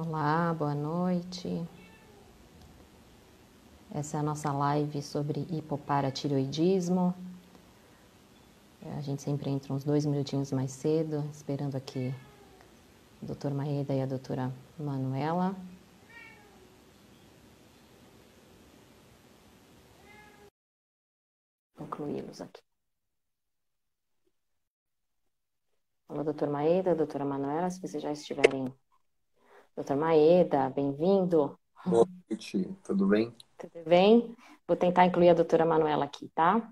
Olá, boa noite. Essa é a nossa live sobre hipoparatireoidismo. A gente sempre entra uns 2 minutinhos mais cedo, esperando aqui o Dr. Maeda e a doutora Manuela. Vou incluí-los aqui. Olá, Dr. Maeda, doutora Manuela, se vocês já estiverem... Dr. Maeda, bem-vindo. Boa noite, tudo bem? Tudo bem? Vou tentar incluir a doutora Manuela aqui, tá?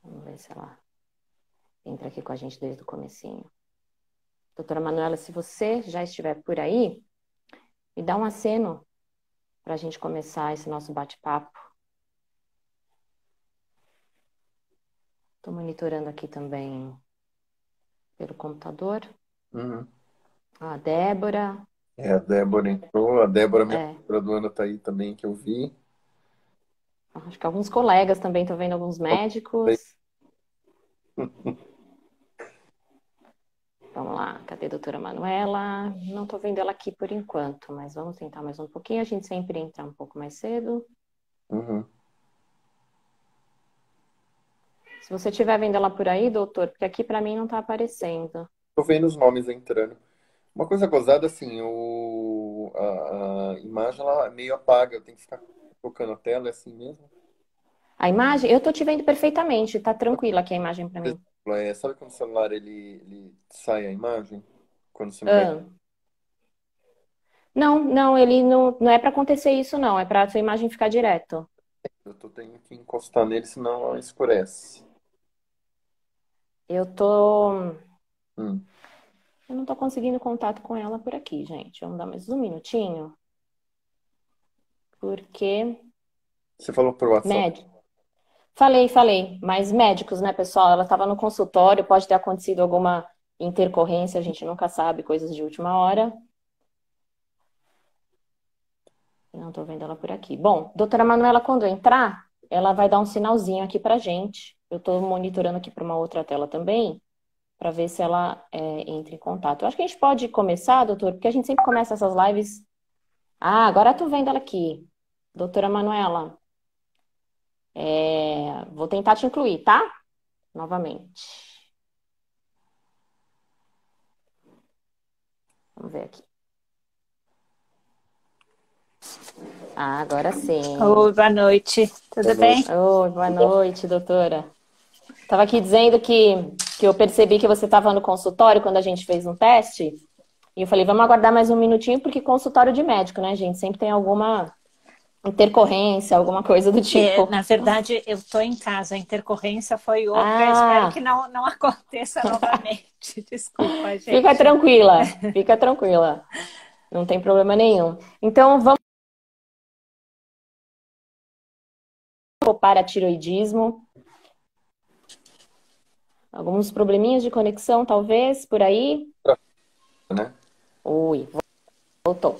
Vamos ver se ela entra aqui com a gente desde o comecinho. Doutora Manuela, se você já estiver por aí, me dá um aceno para a gente começar esse nosso bate-papo. Estou monitorando aqui também pelo computador. Uhum. A Débora. A Débora entrou, a Débora, minha É, professora do ano, tá aí também, que eu vi. acho que alguns colegas também, estou vendo alguns médicos. Vamos lá, cadê a doutora Manuela? Não estou vendo ela aqui por enquanto, mas vamos tentar mais um pouquinho. A gente sempre entra um pouco mais cedo. Uhum. Se você estiver vendo ela por aí, doutor, porque aqui para mim não está aparecendo. Tô vendo os nomes entrando. Uma coisa gozada, assim, a imagem, ela meio apaga, eu tenho que ficar tocando a tela, é assim mesmo? A imagem, eu estou te vendo perfeitamente, tá tranquila aqui a imagem para mim. Sabe quando o celular, ele sai a imagem? Quando você não vai... Ah. Não, não, ele não é para acontecer isso, não. É para a sua imagem ficar direto. Eu tô tendo que encostar nele, senão ela escurece. Eu tô. Hum. Eu não tô conseguindo contato com ela por aqui, gente. Vamos dar mais um minutinho. Porque. Você falou por WhatsApp? Médico. Falei. Mas médicos, né, pessoal? Ela estava no consultório, pode ter acontecido alguma intercorrência, a gente nunca sabe, coisas de última hora. Não tô vendo ela por aqui. Bom, doutora Manuela, quando entrar, ela vai dar um sinalzinho aqui pra gente. Eu tô monitorando aqui para uma outra tela também, para ver se ela entra em contato. Eu acho que a gente pode começar, doutor, porque a gente sempre começa essas lives. Ah, agora tô vendo ela aqui. Doutora Manuela, vou tentar te incluir, tá? Novamente. Vamos ver aqui. Ah, agora sim. Oi, boa noite. Boa Tudo bem? noite. Oi, boa noite, doutora. Tava aqui dizendo que eu percebi que você estava no consultório quando a gente fez um teste. E eu falei, vamos aguardar mais um minutinho, porque consultório de médico, né, gente? Sempre tem alguma intercorrência, alguma coisa do tipo. Na verdade, eu estou em casa. A intercorrência foi outra. Espero que Ah, não aconteça novamente. Desculpa, fica gente. tranquila, fica tranquila. Não tem problema nenhum. Então, vamos para tiroidismo. Alguns probleminhas de conexão, talvez, por aí. Né? Ui, voltou.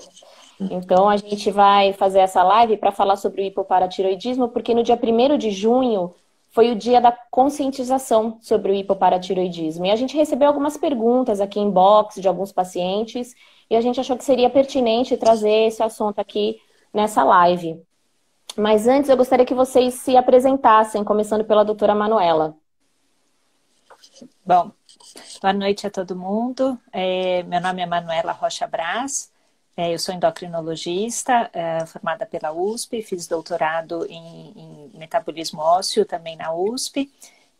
Então, a gente vai fazer essa live para falar sobre o hipoparatiroidismo, porque no dia 1º de junho foi o dia da conscientização sobre o hipoparatiroidismo. E a gente recebeu algumas perguntas aqui em box de alguns pacientes, e a gente achou que seria pertinente trazer esse assunto aqui nessa live. Mas antes, eu gostaria que vocês se apresentassem, começando pela doutora Manuela. Bom, boa noite a todo mundo. Meu nome é Manuela Rocha Braz. Eu sou endocrinologista, formada pela USP. Fiz doutorado em metabolismo ósseo também na USP.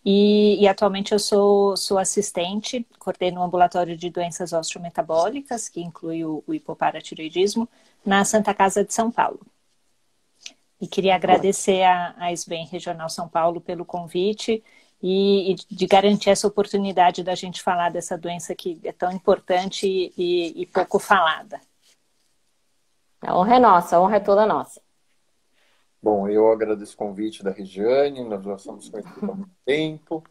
E atualmente eu sou assistente, coordeno um ambulatório de doenças osteometabólicas, que inclui o hipoparatiroidismo, na Santa Casa de São Paulo. E queria agradecer a SBEM Regional São Paulo pelo convite e de garantir essa oportunidade da gente falar dessa doença que é tão importante e pouco falada. A honra é nossa, a honra é toda nossa. Bom, eu agradeço o convite da Regiane, nós já somos conhecidos há muito tempo.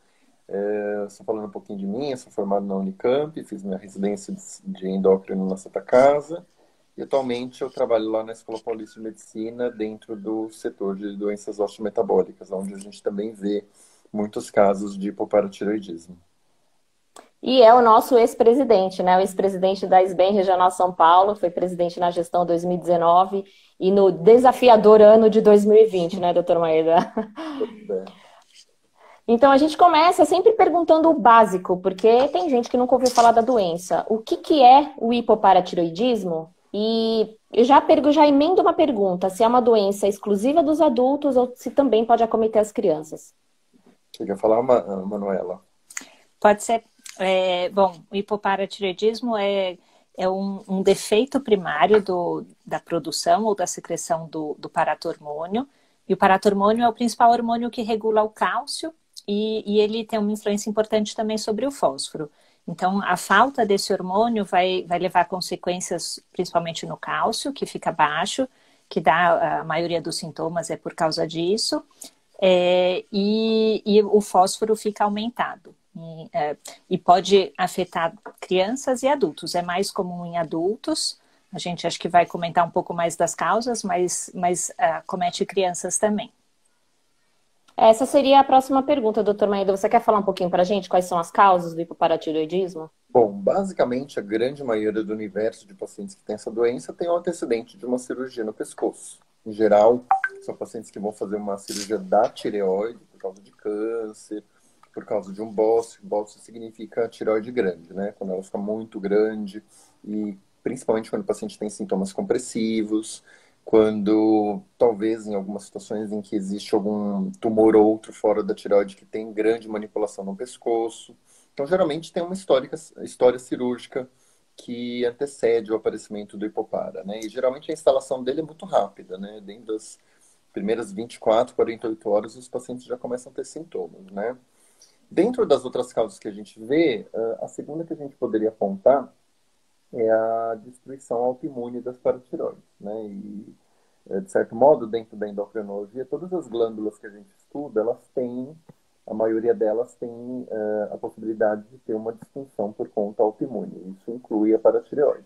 Só falando um pouquinho de mim, eu sou formado na Unicamp, fiz minha residência de endócrino na Santa Casa e atualmente eu trabalho lá na Escola Paulista de Medicina dentro do setor de doenças osteometabólicas, onde a gente também vê muitos casos de hipoparatiroidismo. E é o nosso ex-presidente, né? O ex-presidente da SBEM Regional São Paulo, foi presidente na gestão 2019 e no desafiador ano de 2020, né, doutor Maeda? Então a gente começa sempre perguntando o básico, porque tem gente que nunca ouviu falar da doença. O que que é o hipoparatiroidismo? E eu já emendo uma pergunta, se é uma doença exclusiva dos adultos ou se também pode acometer as crianças. Você quer falar, Manuela? Pode ser. Bom, o hipoparatireoidismo é um defeito primário da produção ou da secreção do paratormônio. E o paratormônio é o principal hormônio que regula o cálcio e ele tem uma influência importante também sobre o fósforo. Então, a falta desse hormônio vai levar a consequências principalmente no cálcio, que fica baixo, que dá a maioria dos sintomas é por causa disso. E o fósforo fica aumentado. E pode afetar crianças e adultos. É mais comum em adultos. A gente acho que vai comentar um pouco mais das causas, mas comete crianças também. Essa seria a próxima pergunta, doutor Maeda. Você quer falar um pouquinho para a gente quais são as causas do hipoparatiroidismo? Bom, basicamente, a grande maioria do universo de pacientes que tem essa doença tem um antecedente de uma cirurgia no pescoço. Em geral, são pacientes que vão fazer uma cirurgia da tireoide por causa de câncer, por causa de um bócio. Bócio significa tireoide grande, né? Quando ela fica muito grande e principalmente quando o paciente tem sintomas compressivos, quando talvez em algumas situações em que existe algum tumor ou outro fora da tireoide que tem grande manipulação no pescoço. Então, geralmente tem uma história cirúrgica que antecede o aparecimento do hipopara, né? E geralmente a instalação dele é muito rápida, né? Dentro das primeiras 24, 48 horas, os pacientes já começam a ter sintomas, né? Dentro das outras causas que a gente vê, a segunda que a gente poderia apontar é a destruição autoimune das paratireoides, né? E, de certo modo, dentro da endocrinologia, todas as glândulas que a gente estuda, a maioria delas tem a possibilidade de ter uma disfunção por conta autoimune. Isso inclui a paratireoide.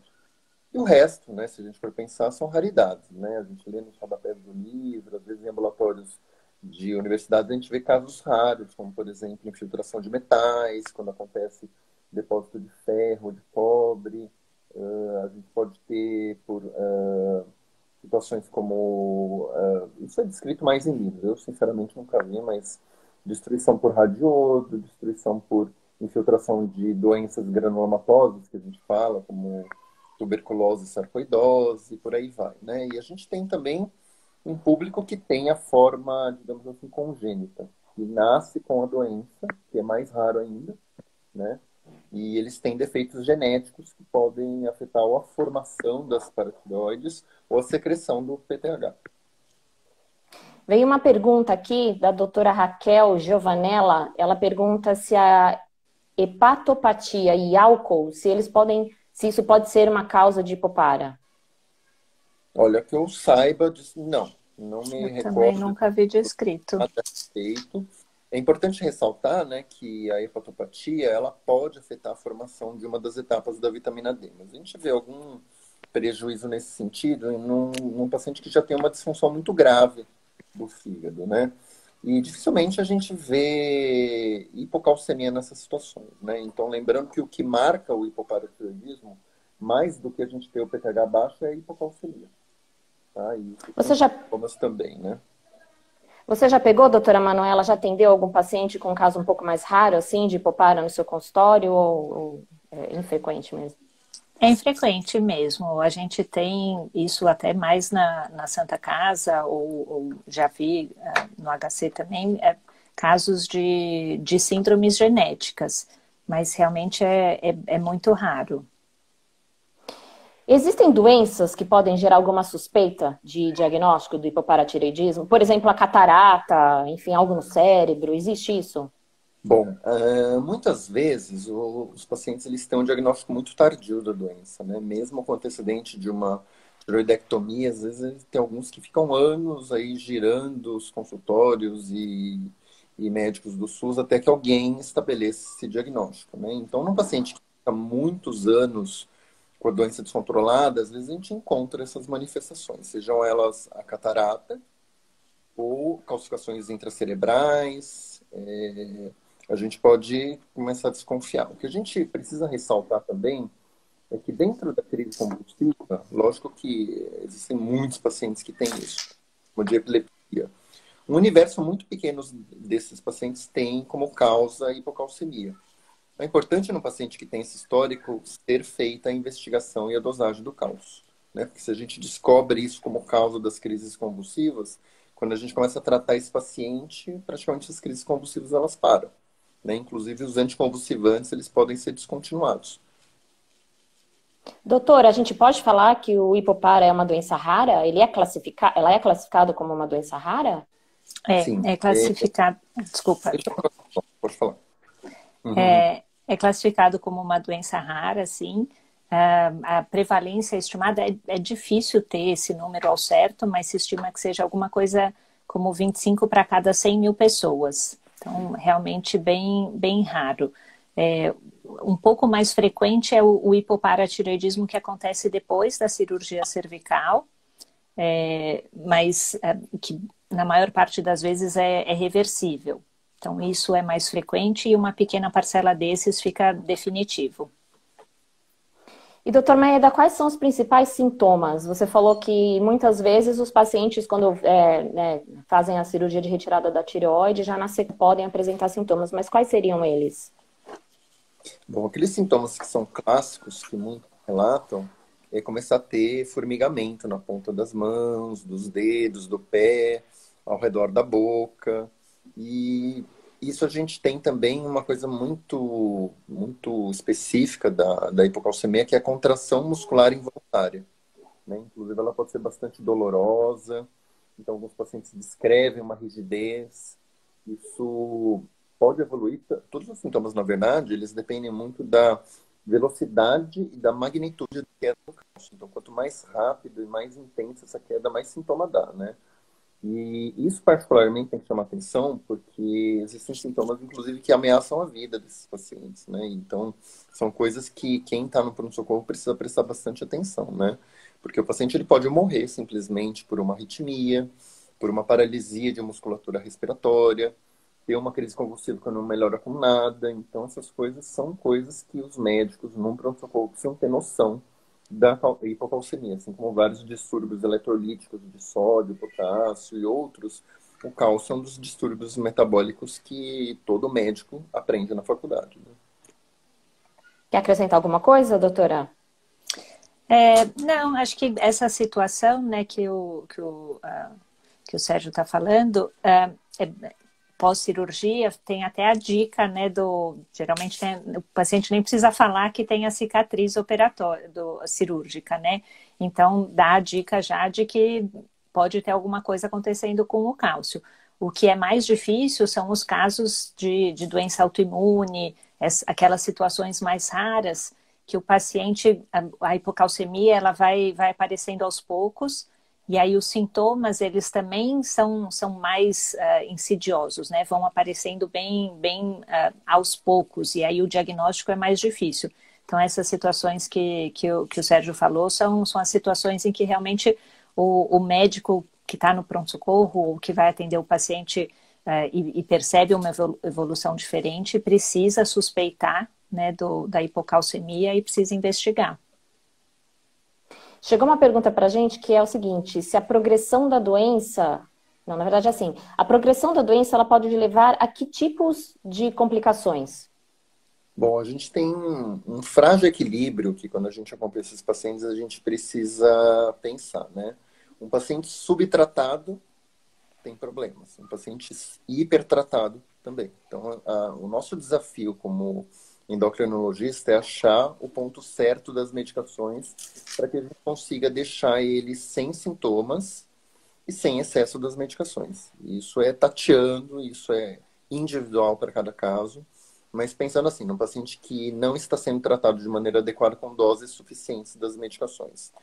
E o resto, né, se a gente for pensar, são raridades, né? A gente lê nos rodapés do livro, às vezes em ambulatórios de universidades a gente vê casos raros, como, por exemplo, infiltração de metais, quando acontece depósito de ferro, de cobre. A gente pode ter por situações como... isso é descrito mais em livros. Eu, sinceramente, nunca vi, mas destruição por radiodo, destruição por infiltração de doenças granulomatosas, que a gente fala, como tuberculose, sarcoidose, por aí vai, né? E a gente tem também um público que tem a forma, digamos assim, congênita, que nasce com a doença, que é mais raro ainda, né? E eles têm defeitos genéticos que podem afetar ou a formação das paratireoides ou a secreção do PTH. Veio uma pergunta aqui da doutora Raquel Giovanella. Ela pergunta se a hepatopatia e álcool, se isso pode ser uma causa de hipopara. Olha, que eu saiba, não me Eu também recordo nunca vi descrito. nada a respeito. É importante ressaltar, né, que a hepatopatia ela pode afetar a formação de uma das etapas da vitamina D, mas a gente vê algum prejuízo nesse sentido num paciente que já tem uma disfunção muito grave do fígado, né? E dificilmente a gente vê hipocalcemia nessas situações, né? Então, lembrando que o que marca o hipoparatiroidismo, mais do que a gente ter o pTH baixo, é a hipocalcemia. Tá? E isso tem sintomas também, né? Você já pegou, doutora Manuela, já atendeu algum paciente com um caso um pouco mais raro, assim, de hipopara no seu consultório ou é infrequente mesmo? É infrequente mesmo. A gente tem isso até mais na Santa Casa, ou já vi no HC também, casos de síndromes genéticas, mas realmente é muito raro. Existem doenças que podem gerar alguma suspeita de diagnóstico do hipoparatireoidismo? Por exemplo, a catarata, enfim, algo no cérebro, existe isso? Bom, muitas vezes os pacientes eles têm um diagnóstico muito tardio da doença, né? Mesmo com antecedente de uma tiroidectomia, às vezes tem alguns que ficam anos aí girando os consultórios e médicos do SUS até que alguém estabeleça esse diagnóstico, né? Então, num paciente que fica muitos anos com a doença descontrolada, às vezes a gente encontra essas manifestações, sejam elas a catarata ou calcificações intracerebrais, a gente pode começar a desconfiar. O que a gente precisa ressaltar também é que dentro da crise convulsiva, lógico que existem muitos pacientes que têm isso, como de epilepsia. Um universo muito pequeno desses pacientes tem como causa a hipocalcemia. É importante no paciente que tem esse histórico ser feita a investigação e a dosagem do cálcio, né? Porque se a gente descobre isso como causa das crises convulsivas, quando a gente começa a tratar esse paciente, praticamente as crises convulsivas elas param, né? Inclusive os anticonvulsivantes eles podem ser descontinuados. Doutor, a gente pode falar que o hipopara é uma doença rara? Ela é classificada como uma doença rara? Sim. É classificado. Desculpa. Pode falar. Uhum. É classificado como uma doença rara, sim. A prevalência estimada é difícil ter esse número ao certo, mas se estima que seja alguma coisa como 25 para cada 100 mil pessoas. Então, realmente bem raro. Um pouco mais frequente é o hipoparatireoidismo que acontece depois da cirurgia cervical, mas que na maior parte das vezes é reversível. Então, isso é mais frequente e uma pequena parcela desses fica definitivo. E, doutor Maeda, quais são os principais sintomas? Você falou que muitas vezes os pacientes, quando fazem a cirurgia de retirada da tireoide, já podem apresentar sintomas, mas quais seriam eles? Bom, aqueles sintomas que são clássicos, que muitos relatam, é começar a ter formigamento na ponta das mãos, dos dedos, do pé, ao redor da boca. E isso a gente tem também uma coisa muito, muito específica da hipocalcemia, que é a contração muscular involuntária, né? Inclusive, ela pode ser bastante dolorosa. Então, alguns pacientes descrevem uma rigidez. Isso pode evoluir. Todos os sintomas, na verdade, eles dependem muito da velocidade e da magnitude da queda do cálcio. Então, quanto mais rápido e mais intensa essa queda, mais sintoma dá, né? E isso particularmente tem que chamar atenção, porque existem sintomas, inclusive, que ameaçam a vida desses pacientes, né? Então, são coisas que quem está no pronto-socorro precisa prestar bastante atenção, né? Porque o paciente ele pode morrer simplesmente por uma arritmia, por uma paralisia de musculatura respiratória, ter uma crise convulsiva que não melhora com nada. Então, essas coisas são coisas que os médicos no pronto-socorro precisam ter noção da hipocalcemia, assim como vários distúrbios eletrolíticos de sódio, potássio e outros. O cálcio é um dos distúrbios metabólicos que todo médico aprende na faculdade, né? Quer acrescentar alguma coisa, doutora? Não, acho que essa situação, né, que o Sérgio está falando, pós-cirurgia, tem até a dica, né, geralmente o paciente nem precisa falar que tem a cicatriz cirúrgica, né? Então, dá a dica já de que pode ter alguma coisa acontecendo com o cálcio. O que é mais difícil são os casos de doença autoimune, aquelas situações mais raras, que o paciente, a hipocalcemia, ela vai aparecendo aos poucos, e aí os sintomas, eles também são mais insidiosos, né? Vão aparecendo bem aos poucos, e aí o diagnóstico é mais difícil. Então, essas situações que o Sérgio falou são as situações em que realmente o médico que está no pronto-socorro, ou que vai atender o paciente e percebe uma evolução diferente, precisa suspeitar, né, da hipocalcemia e precisa investigar. Chegou uma pergunta para a gente que é o seguinte: se a progressão da doença... Não, na verdade é assim. A progressão da doença, ela pode levar a que tipos de complicações? Bom, a gente tem um frágil equilíbrio que quando a gente acompanha esses pacientes, a gente precisa pensar, né? Um paciente subtratado tem problemas. Um paciente hipertratado também. Então, o nosso desafio como endocrinologista é achar o ponto certo das medicações para que a gente consiga deixar ele sem sintomas e sem excesso das medicações. Isso é tateando, isso é individual para cada caso, mas pensando assim, num paciente que não está sendo tratado de maneira adequada com doses suficientes das medicações.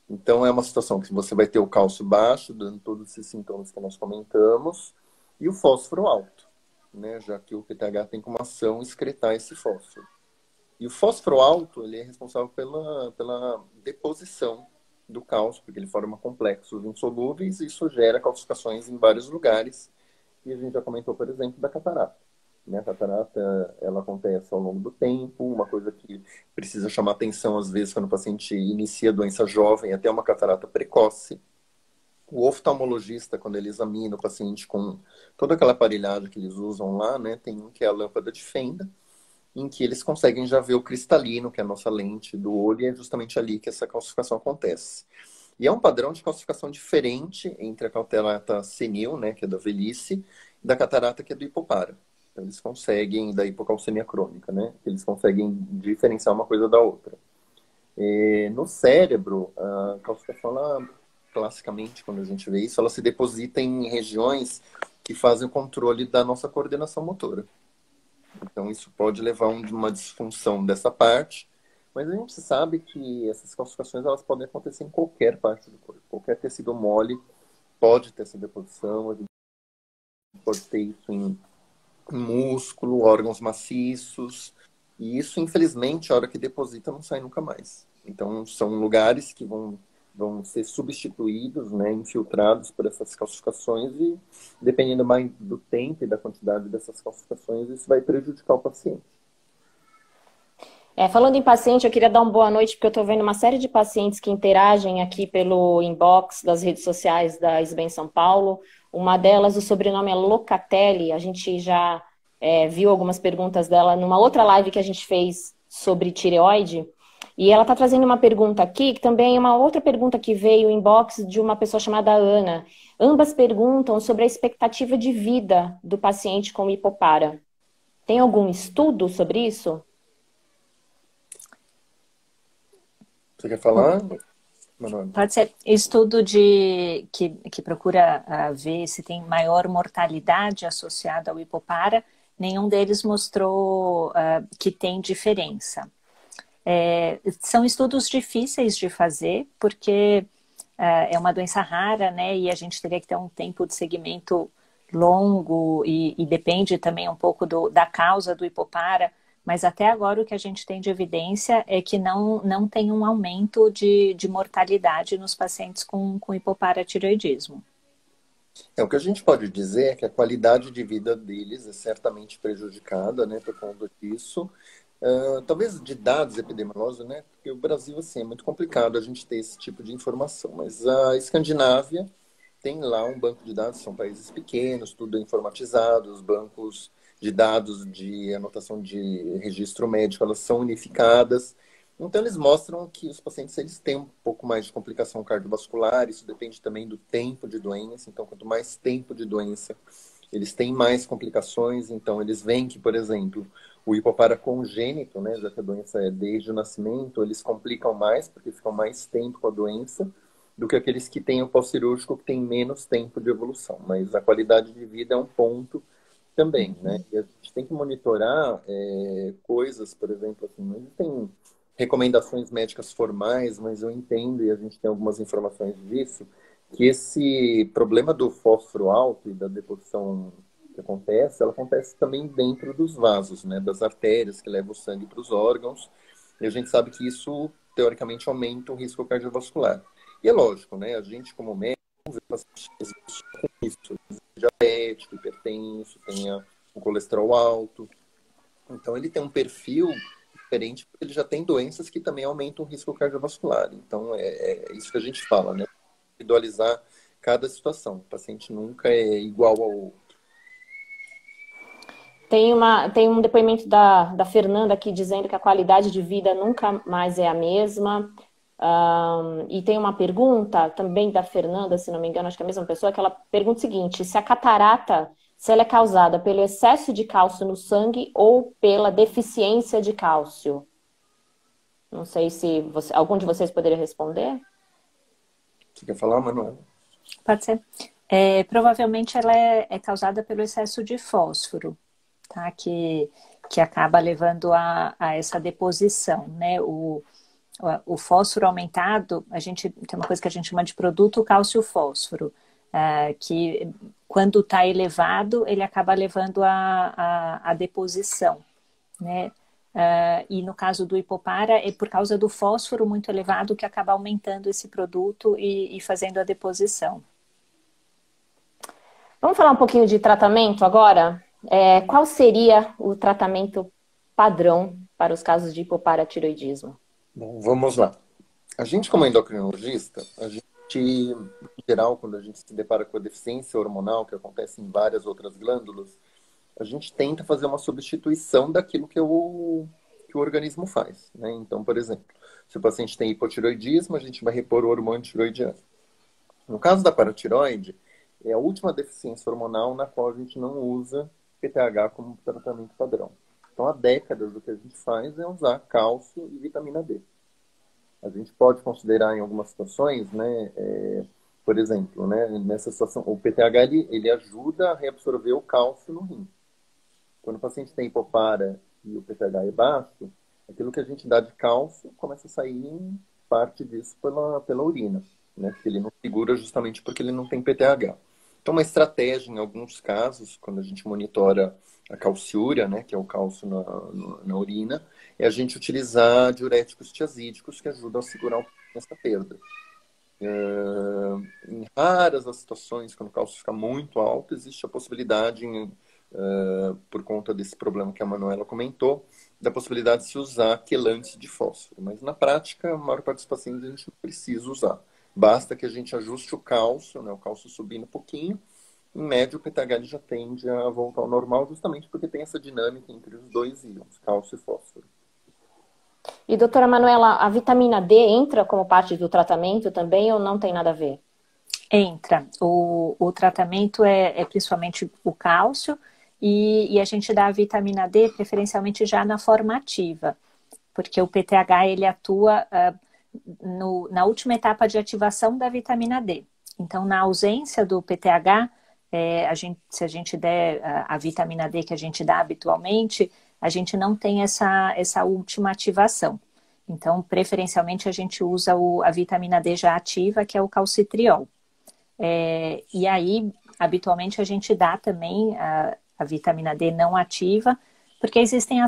Então, é uma situação que você vai ter o cálcio baixo, dando todos esses sintomas que nós comentamos, e o fósforo alto, né? Já que o PTH tem como ação excretar esse fósforo. E o fósforo alto, ele é responsável pela deposição do cálcio, porque ele forma complexos insolúveis e isso gera calcificações em vários lugares. E a gente já comentou, por exemplo, da catarata. né? A catarata, ela acontece ao longo do tempo, uma coisa que precisa chamar atenção às vezes quando o paciente inicia a doença jovem, até uma catarata precoce. O oftalmologista, quando ele examina o paciente com toda aquela aparelhagem que eles usam lá, né? Tem um que é a lâmpada de fenda, em que eles conseguem já ver o cristalino, que é a nossa lente do olho, e é justamente ali que essa calcificação acontece. E é um padrão de calcificação diferente entre a catarata senil, né, que é da velhice, e da catarata que é do hipopara. Então, eles conseguem, da hipocalcemia crônica, né, eles conseguem diferenciar uma coisa da outra. No cérebro, a calcificação, ela, classicamente, quando a gente vê isso, ela se deposita em regiões que fazem o controle da nossa coordenação motora. Então, isso pode levar a uma disfunção dessa parte, mas a gente sabe que essas calcificações elas podem acontecer em qualquer parte do corpo. Qualquer tecido mole pode ter essa deposição, a gente pode ter isso em músculo, órgãos maciços, e isso, infelizmente, a hora que deposita, não sai nunca mais. Então, são lugares que vão ser substituídos, né, infiltrados por essas calcificações e, dependendo mais do tempo e da quantidade dessas calcificações, isso vai prejudicar o paciente. Falando em paciente, eu queria dar uma boa noite, porque eu estou vendo uma série de pacientes que interagem aqui pelo inbox das redes sociais da SBEM São Paulo. Uma delas, o sobrenome é Locatelli, a gente já viu algumas perguntas dela numa outra live que a gente fez sobre tireoide. E ela está trazendo uma pergunta aqui, que também é uma outra pergunta que veio em inbox de uma pessoa chamada Ana. Ambas perguntam sobre a expectativa de vida do paciente com hipopara. Tem algum estudo sobre isso? Você quer falar, Manuel? Pode ser estudo que procura ver se tem maior mortalidade associada ao hipopara. Nenhum deles mostrou que tem diferença. São estudos difíceis de fazer, porque é uma doença rara, né? E a gente teria que ter um tempo de segmento longo e depende também um pouco da causa do hipopara. Mas até agora o que a gente tem de evidência é que não tem um aumento de mortalidade nos pacientes com hipoparatireoidismo. O que a gente pode dizer é que a qualidade de vida deles é certamente prejudicada, né, por conta disso. Talvez de dados epidemiológicos, né, porque o Brasil, assim, é muito complicado a gente ter esse tipo de informação. Mas a Escandinávia tem lá um banco de dados, são países pequenos, tudo informatizado, os bancos de dados de anotação de registro médico, elas são unificadas. Então, eles mostram que os pacientes eles têm um pouco mais de complicação cardiovascular, isso depende também do tempo de doença. Então, quanto mais tempo de doença, eles têm mais complicações. Então, eles veem que, por exemplo, o hipopara congênito, né, já que a doença é desde o nascimento, eles complicam mais, porque ficam mais tempo com a doença, do que aqueles que têm o pós-cirúrgico, que têm menos tempo de evolução. Mas a qualidade de vida é um ponto também, né? E a gente tem que monitorar coisas, por exemplo, assim, não existem recomendações médicas formais, mas eu entendo, e a gente tem algumas informações disso, que esse problema do fósforo alto e da deposição que acontece, ela acontece também dentro dos vasos, né? Das artérias que levam o sangue para os órgãos, e a gente sabe que isso, teoricamente, aumenta o risco cardiovascular. E é lógico, né? A gente, como médico, vê pacientes com isso, diabético, hipertenso, tem o colesterol alto. Então, ele tem um perfil diferente, porque ele já tem doenças que também aumentam o risco cardiovascular. Então, é isso que a gente fala, né? Individualizar cada situação. O paciente nunca é igual ao outro. Tem um depoimento da Fernanda aqui dizendo que a qualidade de vida nunca mais é a mesma. E tem uma pergunta também da Fernanda, se não me engano, acho que é a mesma pessoa, que ela pergunta o seguinte: se a catarata, se ela é causada pelo excesso de cálcio no sangue ou pela deficiência de cálcio? Não sei se algum de vocês poderia responder. Você quer falar, Manuel? Pode ser. Provavelmente ela é causada pelo excesso de fósforo, tá? Que acaba levando a essa deposição, né? O fósforo aumentado, a gente tem uma coisa que a gente chama de produto cálcio-fósforo, que quando está elevado, ele acaba levando a deposição, né? E no caso do hipopara, é por causa do fósforo muito elevado que acaba aumentando esse produto e fazendo a deposição. Vamos falar um pouquinho de tratamento agora? qual seria o tratamento padrão para os casos de hipoparatiroidismo? Bom, vamos lá. A gente, como endocrinologista, a gente, em geral, quando a gente se depara com a deficiência hormonal, que acontece em várias outras glândulas, a gente tenta fazer uma substituição daquilo que o organismo faz, né? Então, por exemplo, se o paciente tem hipotiroidismo, a gente vai repor o hormônio tiroidiano. No caso da paratiroide, é a última deficiência hormonal na qual a gente não usa PTH como tratamento padrão. Então, há décadas, o que a gente faz é usar cálcio e vitamina D. A gente pode considerar em algumas situações, né, por exemplo, né, nessa situação, o PTH ele ajuda a reabsorver o cálcio no rim. Quando o paciente tem hipopara e o PTH é baixo, aquilo que a gente dá de cálcio começa a sair parte disso pela urina, né? Que ele não segura justamente porque ele não tem PTH. Então, uma estratégia, em alguns casos, quando a gente monitora a calciúria, né, que é o cálcio na urina, é a gente utilizar diuréticos tiazídicos que ajudam a segurar um pouco essa perda. Em raras as situações, quando o cálcio fica muito alto, existe a possibilidade, por conta desse problema que a Manuela comentou, da possibilidade de se usar quelante de fósforo. Mas na prática, a maior parte dos pacientes a gente não precisa usar. Basta que a gente ajuste o cálcio, né, o cálcio subindo um pouquinho. Em média, o PTH ele já tende a voltar ao normal, justamente porque tem essa dinâmica entre os dois íons, cálcio e fósforo. E, doutora Manuela, a vitamina D entra como parte do tratamento também ou não tem nada a ver? Entra. O tratamento é principalmente o cálcio e a gente dá a vitamina D preferencialmente já na forma ativa, porque o PTH ele atua na última etapa de ativação da vitamina D. Então, na ausência do PTH, se a gente der a vitamina D que a gente dá habitualmente, a gente não tem essa última ativação. Então, preferencialmente, a gente usa a vitamina D já ativa, que é o calcitriol. E aí, habitualmente, a gente dá também a vitamina D não ativa, porque existem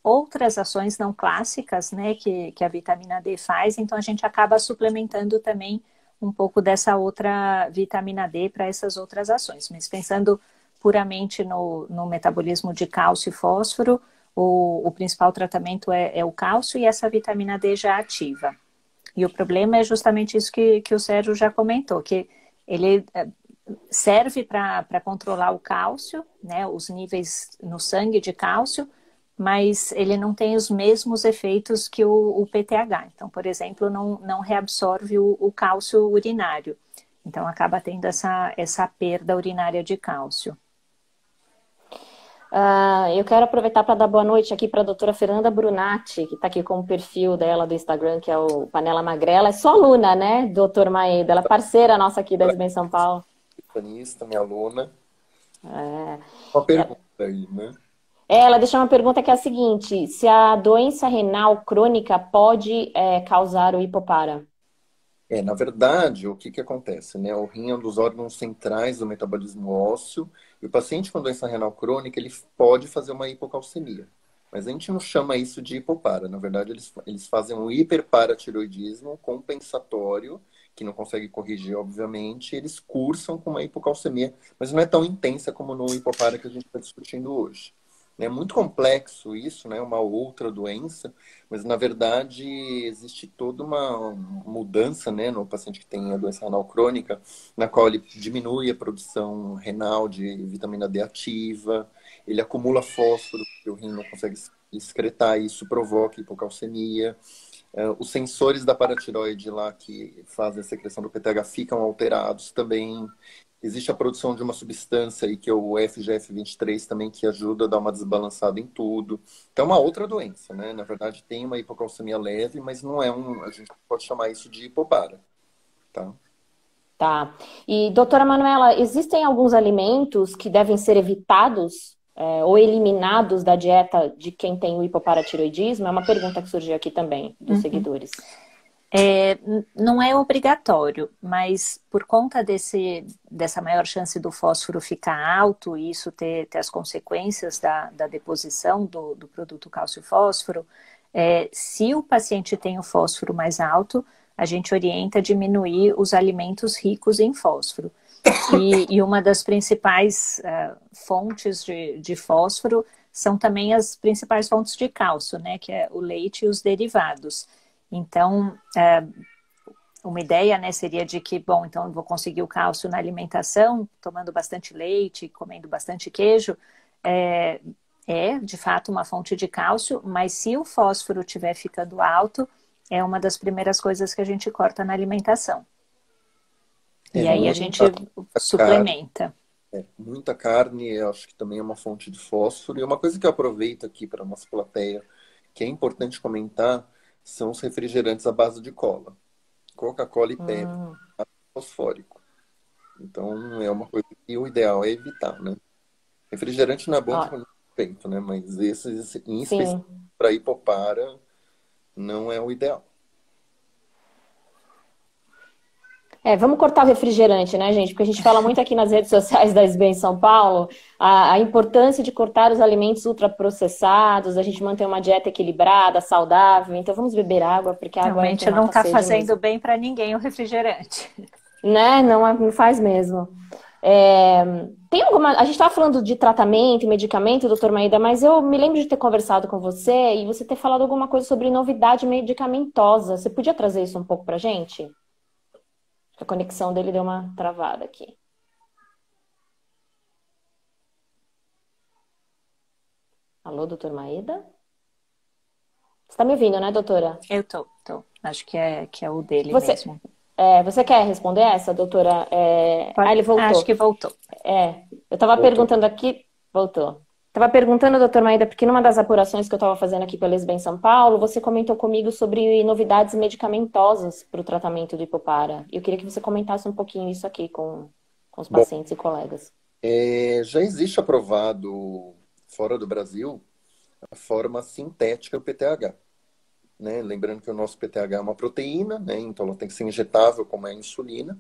outras ações não clássicas, né, que a vitamina D faz, então a gente acaba suplementando também um pouco dessa outra vitamina D para essas outras ações. Mas pensando puramente no metabolismo de cálcio e fósforo, o principal tratamento é o cálcio e essa vitamina D já ativa. E o problema é justamente isso que o Sérgio já comentou, que ele serve para controlar o cálcio, né, os níveis no sangue de cálcio, mas ele não tem os mesmos efeitos que o PTH. Então, por exemplo, não reabsorve o cálcio urinário. Então, acaba tendo essa perda urinária de cálcio. Eu quero aproveitar para dar boa noite aqui para a doutora Fernanda Brunati, que está aqui com o perfil dela do Instagram, que é o Panela Magrela. É sua aluna, né, doutor Maeda? Ela é parceira nossa aqui da SBEM São Paulo. Minha aluna. Uma pergunta aí, né? Ela deixou uma pergunta que é a seguinte: se a doença renal crônica pode causar o hipopara? Na verdade, o que acontece, né? O rim é um dos órgãos centrais do metabolismo ósseo e o paciente com doença renal crônica, ele pode fazer uma hipocalcemia. Mas a gente não chama isso de hipopara. Na verdade, eles fazem um hiperparatiroidismo compensatório, que não consegue corrigir, obviamente, e eles cursam com uma hipocalcemia, mas não é tão intensa como no hipopara que a gente está discutindo hoje. É muito complexo isso, né? Uma outra doença, mas na verdade existe toda uma mudança, né, no paciente que tem a doença renal crônica, na qual ele diminui a produção renal de vitamina D ativa, ele acumula fósforo, porque o rim não consegue excretar, isso provoca hipocalcemia. Os sensores da paratiroide lá que fazem a secreção do PTH ficam alterados também. Existe a produção de uma substância aí que é o FGF23 também, que ajuda a dar uma desbalançada em tudo. Então, é uma outra doença, né? Na verdade, tem uma hipocalcemia leve, mas não é a gente pode chamar isso de hipopara, tá? Tá. E, doutora Manuela, existem alguns alimentos que devem ser evitados ou eliminados da dieta de quem tem o hipoparatiroidismo? É uma pergunta que surgiu aqui também, dos seguidores. Não é obrigatório, mas por conta dessa maior chance do fósforo ficar alto e isso ter as consequências da deposição do produto cálcio-fósforo, se o paciente tem o fósforo mais alto, a gente orienta a diminuir os alimentos ricos em fósforo. E uma das principais fontes de fósforo são também as principais fontes de cálcio, né? Que é o leite e os derivados. Então, uma ideia, né, seria de que, bom, então eu vou conseguir o cálcio na alimentação, tomando bastante leite, comendo bastante queijo, de fato uma fonte de cálcio, mas se o fósforo estiver ficando alto, é uma das primeiras coisas que a gente corta na alimentação. E aí a gente suplementa. Muita carne, eu acho que também é uma fonte de fósforo. E uma coisa que eu aproveito aqui para a nossa plateia, que é importante comentar, são os refrigerantes à base de cola. Coca-Cola e Pepsi, fosfórico. Então, é uma coisa que o ideal é evitar, né? Refrigerante não é bom de qualquer jeito, né? Mas esses, em específico, para hipopara, não é o ideal. Vamos cortar o refrigerante, né, gente? Porque a gente fala muito aqui nas redes sociais da SBEM São Paulo a importância de cortar os alimentos ultraprocessados, a gente manter uma dieta equilibrada, saudável. Então vamos beber água, porque a água realmente não está fazendo bem para ninguém o refrigerante. Né? Não faz mesmo. Tem alguma... A gente estava falando de tratamento e medicamento, doutor Maída, mas eu me lembro de ter conversado com você e você ter falado alguma coisa sobre novidade medicamentosa. Você podia trazer isso um pouco para a gente? A conexão dele deu uma travada aqui. Alô, doutor Maída? Você está me ouvindo, né, doutora? Eu tô. Acho que é o dele mesmo. Você quer responder essa, doutora? Ele voltou. Acho que voltou. Eu estava perguntando aqui... Voltou. Estava perguntando, doutor Maída, porque numa das apurações que eu estava fazendo aqui pela SBEM São Paulo, você comentou comigo sobre novidades medicamentosas para o tratamento do hipopara. Eu queria que você comentasse um pouquinho isso aqui com os pacientes e colegas. Já existe aprovado, fora do Brasil, a forma sintética do PTH. Né? Lembrando que o nosso PTH é uma proteína, né? Então ela tem que ser injetável, como é a insulina.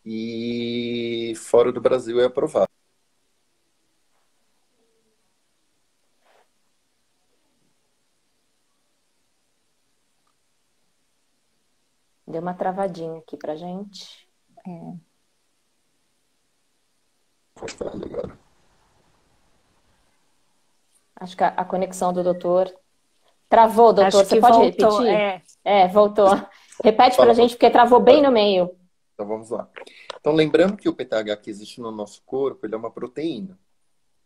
E fora do Brasil é aprovado. Deu uma travadinha aqui pra gente. Agora. Acho que a conexão do doutor... Travou, doutor. Você pode voltou, repetir? Voltou. Repete pra gente, porque travou bem no meio. Então vamos lá. Então lembrando que o PTH que existe no nosso corpo, ele é uma proteína.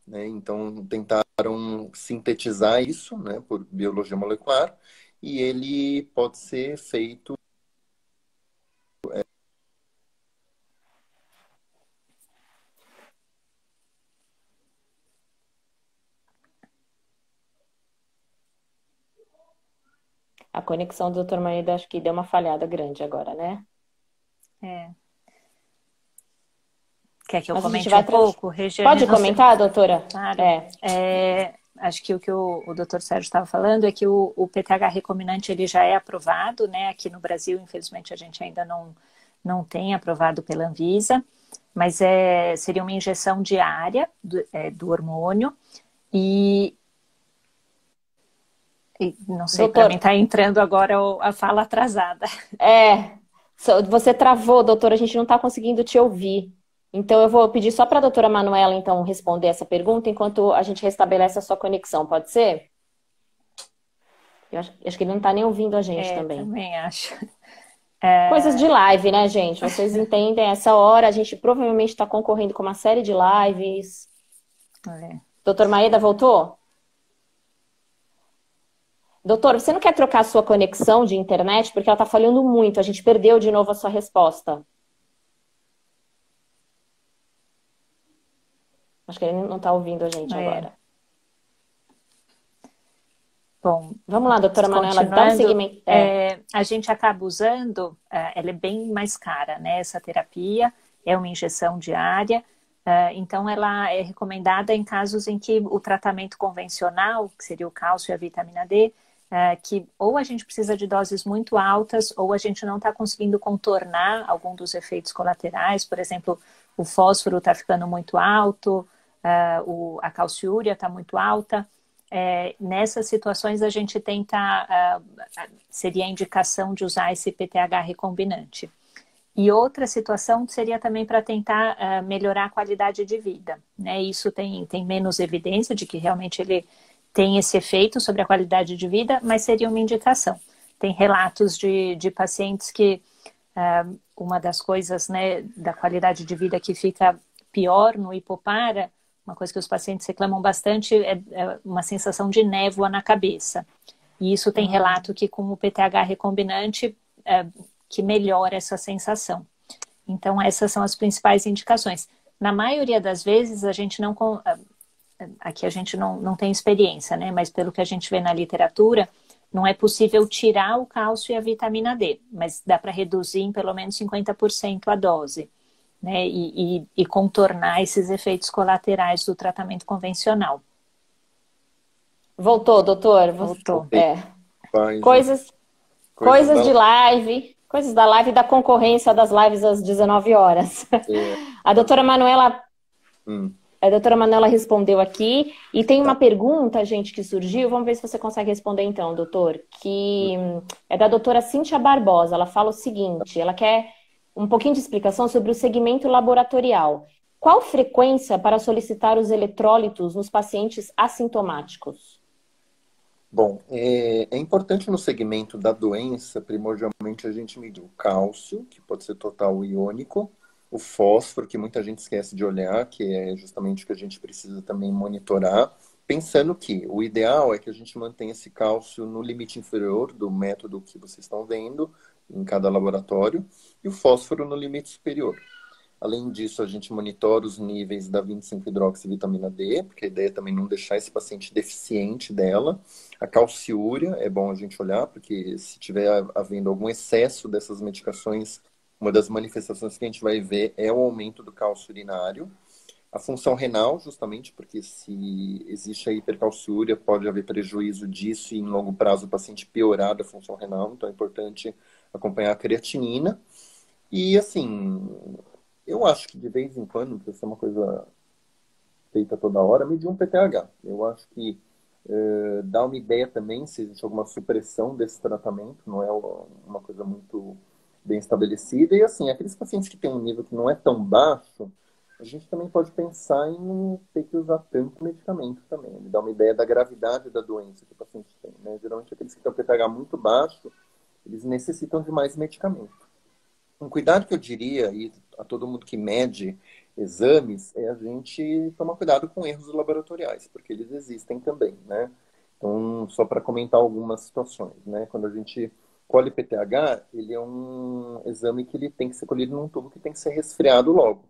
Né? Então tentaram sintetizar isso, né, por biologia molecular, e ele pode ser feito A conexão do doutor Maída acho que deu uma falhada grande agora, né? Quer que eu comente um pouco? Pode comentar, doutora? Claro. Acho que o que o doutor Sérgio estava falando é que o PTH recombinante ele já é aprovado, né? Aqui no Brasil, infelizmente, a gente ainda não tem aprovado pela Anvisa, mas seria uma injeção diária do hormônio e não sei, para mim está entrando agora a fala atrasada. Você travou, doutora, a gente não está conseguindo te ouvir. Então, eu vou pedir só para a doutora Manuela, então, responder essa pergunta, enquanto a gente restabelece a sua conexão, pode ser? Eu acho que ele não está nem ouvindo a gente também. Também acho. Coisas de live, né, gente? Vocês entendem, essa hora a gente provavelmente está concorrendo com uma série de lives. Doutor Maída, voltou? Doutor, você não quer trocar a sua conexão de internet? Porque ela está falhando muito. A gente perdeu de novo a sua resposta. Acho que ele não está ouvindo a gente agora. Bom, vamos lá, doutora Manuela, dá um segmento. A gente acaba usando, ela é bem mais cara, né? Essa terapia é uma injeção diária. Então, ela é recomendada em casos em que o tratamento convencional, que seria o cálcio e a vitamina D, que ou a gente precisa de doses muito altas, ou a gente não está conseguindo contornar algum dos efeitos colaterais. Por exemplo, o fósforo está ficando muito alto, a calciúria está muito alta. Nessas situações, a gente tenta, seria a indicação de usar esse PTH recombinante. E outra situação seria também para tentar melhorar a qualidade de vida, né? Isso tem menos evidência de que realmente ele tem esse efeito sobre a qualidade de vida, mas seria uma indicação. Tem relatos de pacientes que uma das coisas, né, da qualidade de vida que fica pior no hipopara, uma coisa que os pacientes reclamam bastante é uma sensação de névoa na cabeça. E isso tem relato que com o PTH recombinante que melhora essa sensação. Então, essas são as principais indicações. Na maioria das vezes, a gente não... Aqui a gente não tem experiência, né? Mas pelo que a gente vê na literatura, não é possível tirar o cálcio e a vitamina D, mas dá para reduzir em pelo menos 50% a dose, né? E contornar esses efeitos colaterais do tratamento convencional. Voltou, doutor? Voltou. Coisas de live, coisas da live e da concorrência das lives às 19 horas. A doutora Manuela... A doutora Manuela respondeu aqui. E tem uma pergunta, gente, que surgiu. Vamos ver se você consegue responder então, doutor. Que é da doutora Cíntia Barbosa. Ela fala o seguinte. Ela quer um pouquinho de explicação sobre o segmento laboratorial. Qual frequência para solicitar os eletrólitos nos pacientes assintomáticos? Bom, é importante no segmento da doença, primordialmente, a gente medir o cálcio, que pode ser total ou iônico, o fósforo, que muita gente esquece de olhar, que é justamente o que a gente precisa também monitorar, pensando que o ideal é que a gente mantenha esse cálcio no limite inferior do método que vocês estão vendo em cada laboratório, e o fósforo no limite superior. Além disso, a gente monitora os níveis da 25-hidroxivitamina D, porque a ideia é também não deixar esse paciente deficiente dela. A calciúria é bom a gente olhar, porque se tiver havendo algum excesso dessas medicações, uma das manifestações que a gente vai ver é o aumento do cálcio urinário. A função renal, justamente, porque se existe a hipercalciúria, pode haver prejuízo disso e em longo prazo o paciente piorar da função renal, então é importante acompanhar a creatinina. E assim, eu acho que de vez em quando, não precisa ser uma coisa feita toda hora, medir um PTH. Eu acho que dá uma ideia também se existe alguma supressão desse tratamento, não é uma coisa muito bem estabelecida. E assim, aqueles pacientes que têm um nível que não é tão baixo, a gente também pode pensar em não ter que usar tanto medicamento também. Ele dá uma ideia da gravidade da doença que o paciente tem, né? Geralmente aqueles que têm o PTH muito baixo, eles necessitam de mais medicamento. Um cuidado que eu diria e a todo mundo que mede exames é a gente tomar cuidado com erros laboratoriais, porque eles existem também, né? Então, só para comentar algumas situações, né? Quando a gente colhe PTH, ele é um exame que ele tem que ser colhido num tubo que tem que ser resfriado logo.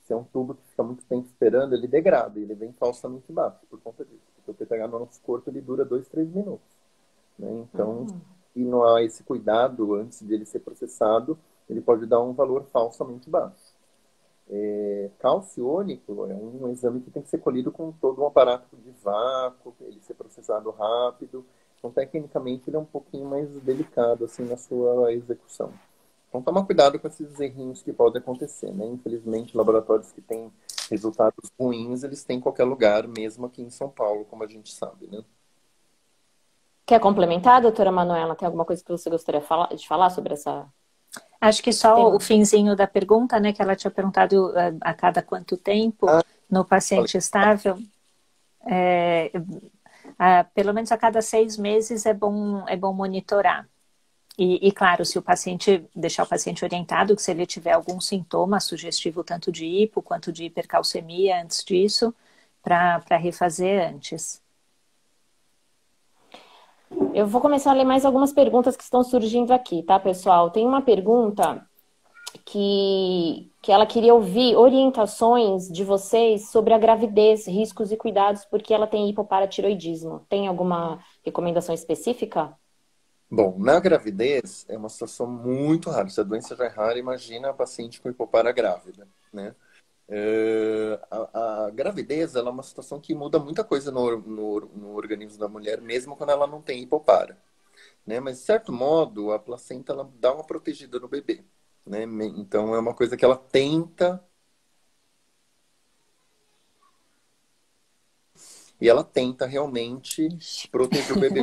Se é um tubo que fica muito tempo esperando, ele degrada, ele vem falsamente baixo por conta disso. Porque o PTH no nosso corpo, ele dura 2, 3 minutos, né? Então, se não há esse cuidado antes de ele ser processado, ele pode dar um valor falsamente baixo. Calciônico é um exame que tem que ser colhido com todo um aparato de vácuo, ele ser processado rápido. Então, tecnicamente, ele é um pouquinho mais delicado assim, na sua execução. Então, tomar cuidado com esses errinhos que podem acontecer, né? Infelizmente, laboratórios que têm resultados ruins, eles têm em qualquer lugar, mesmo aqui em São Paulo, como a gente sabe, né? Quer complementar, doutora Manuela? Tem alguma coisa que você gostaria de falar sobre essa... Acho que só o finzinho da pergunta, né, que ela tinha perguntado a cada quanto tempo no paciente estável. Pelo menos a cada 6 meses é bom monitorar. E claro, se o paciente, deixar o paciente orientado, que se ele tiver algum sintoma sugestivo tanto de hipo quanto de hipercalcemia antes disso, para refazer antes. Eu vou começar a ler mais algumas perguntas que estão surgindo aqui, tá, pessoal? Tem uma pergunta que ela queria ouvir orientações de vocês sobre a gravidez, riscos e cuidados, porque ela tem hipoparatiroidismo. Tem alguma recomendação específica? Bom, na gravidez é uma situação muito rara. Se a doença já é rara, imagina a paciente com hipopara grávida, né? A gravidez ela é uma situação que muda muita coisa no organismo da mulher, mesmo quando ela não tem hipopara, né? Mas, de certo modo, a placenta ela dá uma protegida no bebê, né? Então, é uma coisa que ela tenta... E ela tenta realmente proteger o bebê.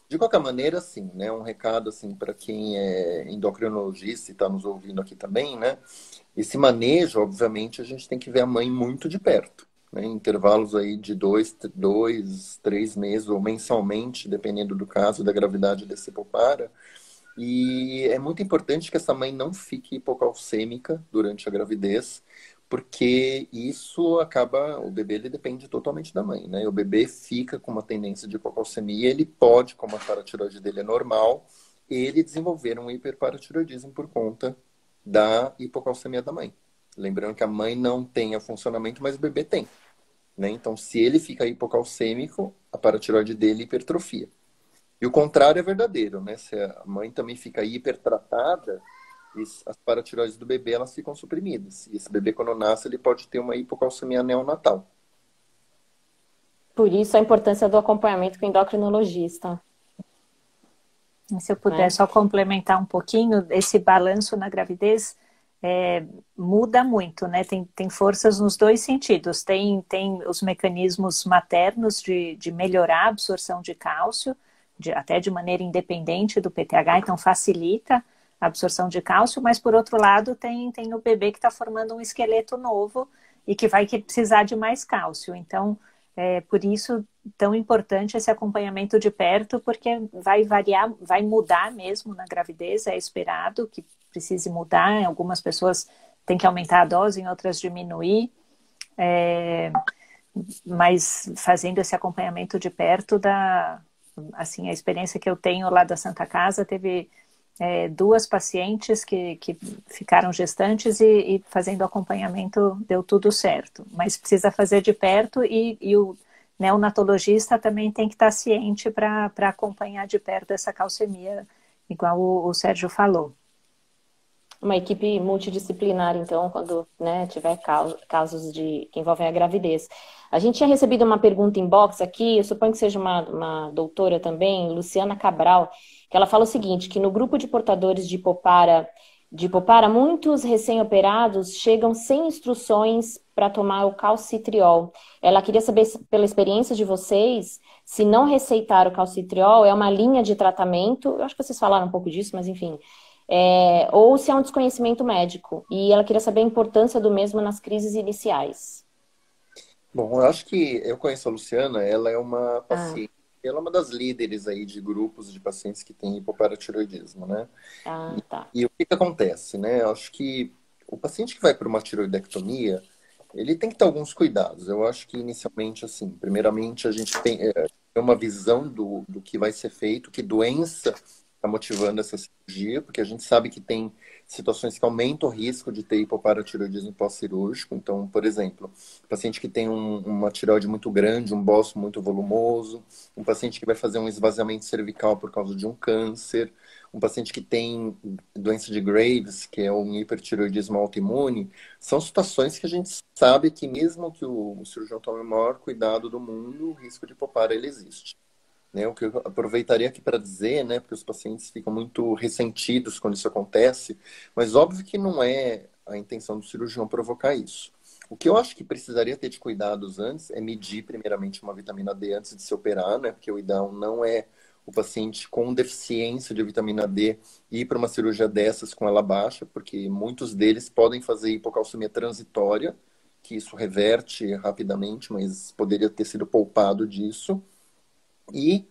De qualquer maneira, assim, né? Um recado assim para quem é endocrinologista e está nos ouvindo aqui também, né? Esse manejo, obviamente, a gente tem que ver a mãe muito de perto, né? Em intervalos aí de 2, 3 meses ou mensalmente, dependendo do caso da gravidade desse Epopara. E é muito importante que essa mãe não fique hipocalcêmica durante a gravidez, porque isso acaba, o bebê ele depende totalmente da mãe, né? E o bebê fica com uma tendência de hipocalcemia, ele pode, como a paratiroide dele é normal, ele desenvolver um hiperparatiroidismo por conta da hipocalcemia da mãe. Lembrando que a mãe não tem o funcionamento, mas o bebê tem, né? Então, se ele fica hipocalcêmico, a paratiroide dele hipertrofia. E o contrário é verdadeiro, né? Se a mãe também fica hipertratada, as paratiroides do bebê elas ficam suprimidas. E esse bebê, quando nasce, ele pode ter uma hipocalcemia neonatal. Por isso a importância do acompanhamento com o endocrinologista. E se eu puder só complementar um pouquinho, esse balanço na gravidez muda muito, né? Tem forças nos dois sentidos. Tem os mecanismos maternos de melhorar a absorção de cálcio, até de maneira independente do PTH, então facilita a absorção de cálcio, mas por outro lado tem o bebê que está formando um esqueleto novo e que vai precisar de mais cálcio. Então, por isso tão importante esse acompanhamento de perto, porque vai variar, vai mudar mesmo na gravidez, é esperado que precise mudar. Algumas pessoas têm que aumentar a dose, em outras diminuir. Mas fazendo esse acompanhamento de perto, assim, a experiência que eu tenho lá da Santa Casa, teve 2 pacientes que ficaram gestantes e fazendo acompanhamento deu tudo certo. Mas precisa fazer de perto e o neonatologista também tem que estar ciente para acompanhar de perto essa calcemia, igual o Sérgio falou. Uma equipe multidisciplinar, então, quando tiver casos que envolvem a gravidez. A gente tinha recebido uma pergunta em box aqui, eu suponho que seja uma doutora também, Luciana Cabral, que ela fala o seguinte, que no grupo de portadores de Hipopara, muitos recém-operados chegam sem instruções para tomar o calcitriol. Ela queria saber, pela experiência de vocês, se não receitar o calcitriol é uma linha de tratamento, eu acho que vocês falaram um pouco disso, mas enfim, ou se é um desconhecimento médico. E ela queria saber a importância do mesmo nas crises iniciais. Bom, eu acho que eu conheço a Luciana, ela é uma paciente, ela é uma das líderes aí de grupos de pacientes que têm hipoparatiroidismo, né? Tá. E o que acontece, né? Eu acho que o paciente que vai para uma tiroidectomia, ele tem que ter alguns cuidados. Eu acho que inicialmente, assim, primeiramente a gente tem uma visão do que vai ser feito, que doença está motivando essa cirurgia, porque a gente sabe que tem situações que aumentam o risco de ter hipoparatiroidismo pós-cirúrgico. Então, por exemplo, um paciente que tem uma tireoide muito grande, um bócio muito volumoso, um paciente que vai fazer um esvaziamento cervical por causa de um câncer, um paciente que tem doença de Graves, que é um hipertireoidismo autoimune, são situações que a gente sabe que mesmo que o cirurgião tome o maior cuidado do mundo, o risco de hipopara ele existe. Né? O que eu aproveitaria aqui para dizer, né, porque os pacientes ficam muito ressentidos quando isso acontece, mas óbvio que não é a intenção do cirurgião provocar isso. O que eu acho que precisaria ter de cuidados antes é medir primeiramente uma vitamina D antes de se operar, né? Porque o ideal não é o paciente com deficiência de vitamina D ir para uma cirurgia dessas com ela baixa, porque muitos deles podem fazer hipocalcemia transitória, que isso reverte rapidamente, mas poderia ter sido poupado disso. E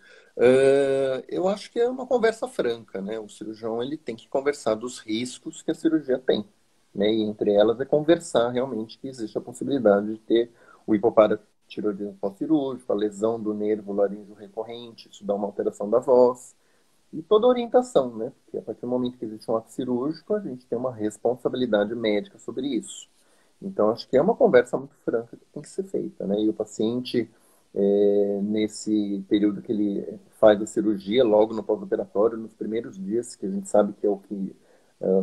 eu acho que é uma conversa franca, né? O cirurgião ele tem que conversar dos riscos que a cirurgia tem, né? E entre elas é conversar realmente que existe a possibilidade de ter o hipoparatiroidismo pós-cirúrgico, a lesão do nervo laríngeo recorrente, isso dá uma alteração da voz, e toda a orientação, né? Porque a partir do momento que existe um ato cirúrgico, a gente tem uma responsabilidade médica sobre isso. Então, acho que é uma conversa muito franca que tem que ser feita, né? E o paciente, nesse período que ele faz a cirurgia, logo no pós-operatório, nos primeiros dias, que a gente sabe que é o que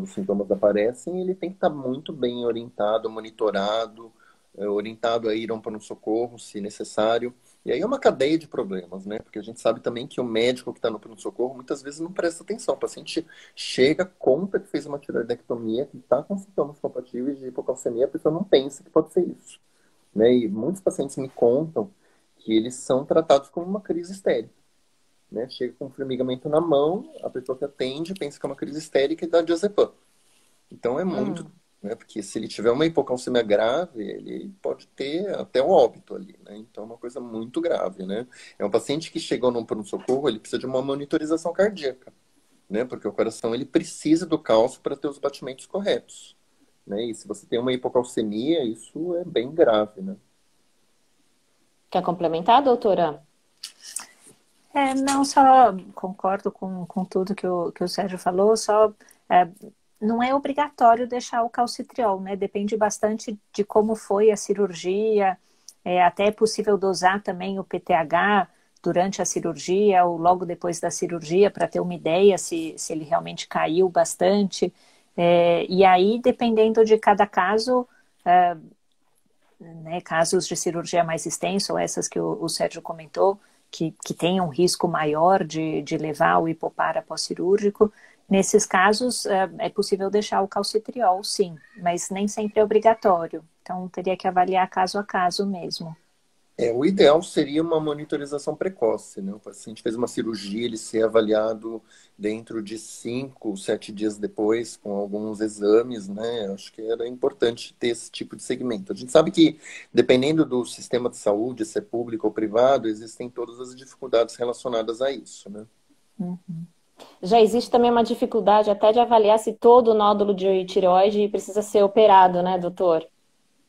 os sintomas aparecem, ele tem que estar muito bem orientado, monitorado, orientado a ir a um pronto-socorro, se necessário. E aí é uma cadeia de problemas, né? Porque a gente sabe também que o médico que está no pronto-socorro muitas vezes não presta atenção. O paciente chega, conta que fez uma tiroidectomia, que está com sintomas compatíveis de hipocalcemia, a pessoa não pensa que pode ser isso. Né? E muitos pacientes me contam que eles são tratados como uma crise histérica. né? Chega com um formigamento na mão, a pessoa que atende pensa que é uma crise histérica e dá diazepam. Então é muito, né? Porque se ele tiver uma hipocalcemia grave, ele pode ter até um óbito ali, né? Então é uma coisa muito grave, né? É um paciente que chegou no pronto-socorro, ele precisa de uma monitorização cardíaca, né? Porque o coração ele precisa do cálcio para ter os batimentos corretos, né? E se você tem uma hipocalcemia, isso é bem grave, né? Quer complementar, doutora? Não, só concordo com tudo que o Sérgio falou, só não é obrigatório deixar o calcitriol, né? Depende bastante de como foi a cirurgia, até é possível dosar também o PTH durante a cirurgia ou logo depois da cirurgia para ter uma ideia se ele realmente caiu bastante. E aí, dependendo de cada caso, né, casos de cirurgia mais extensa, ou essas que o Sérgio comentou, que tem um risco maior de levar o hipopara pós-cirúrgico, nesses casos é possível deixar o calcitriol, sim, mas nem sempre é obrigatório. Então, teria que avaliar caso a caso mesmo. O ideal seria uma monitorização precoce, né? O paciente fez uma cirurgia, ele ser avaliado dentro de 5, 7 dias depois, com alguns exames, né? Acho que era importante ter esse tipo de segmento. A gente sabe que, dependendo do sistema de saúde, se é público ou privado, existem todas as dificuldades relacionadas a isso, né? Uhum. Já existe também uma dificuldade até de avaliar se todo nódulo de tireoide precisa ser operado, né, doutor?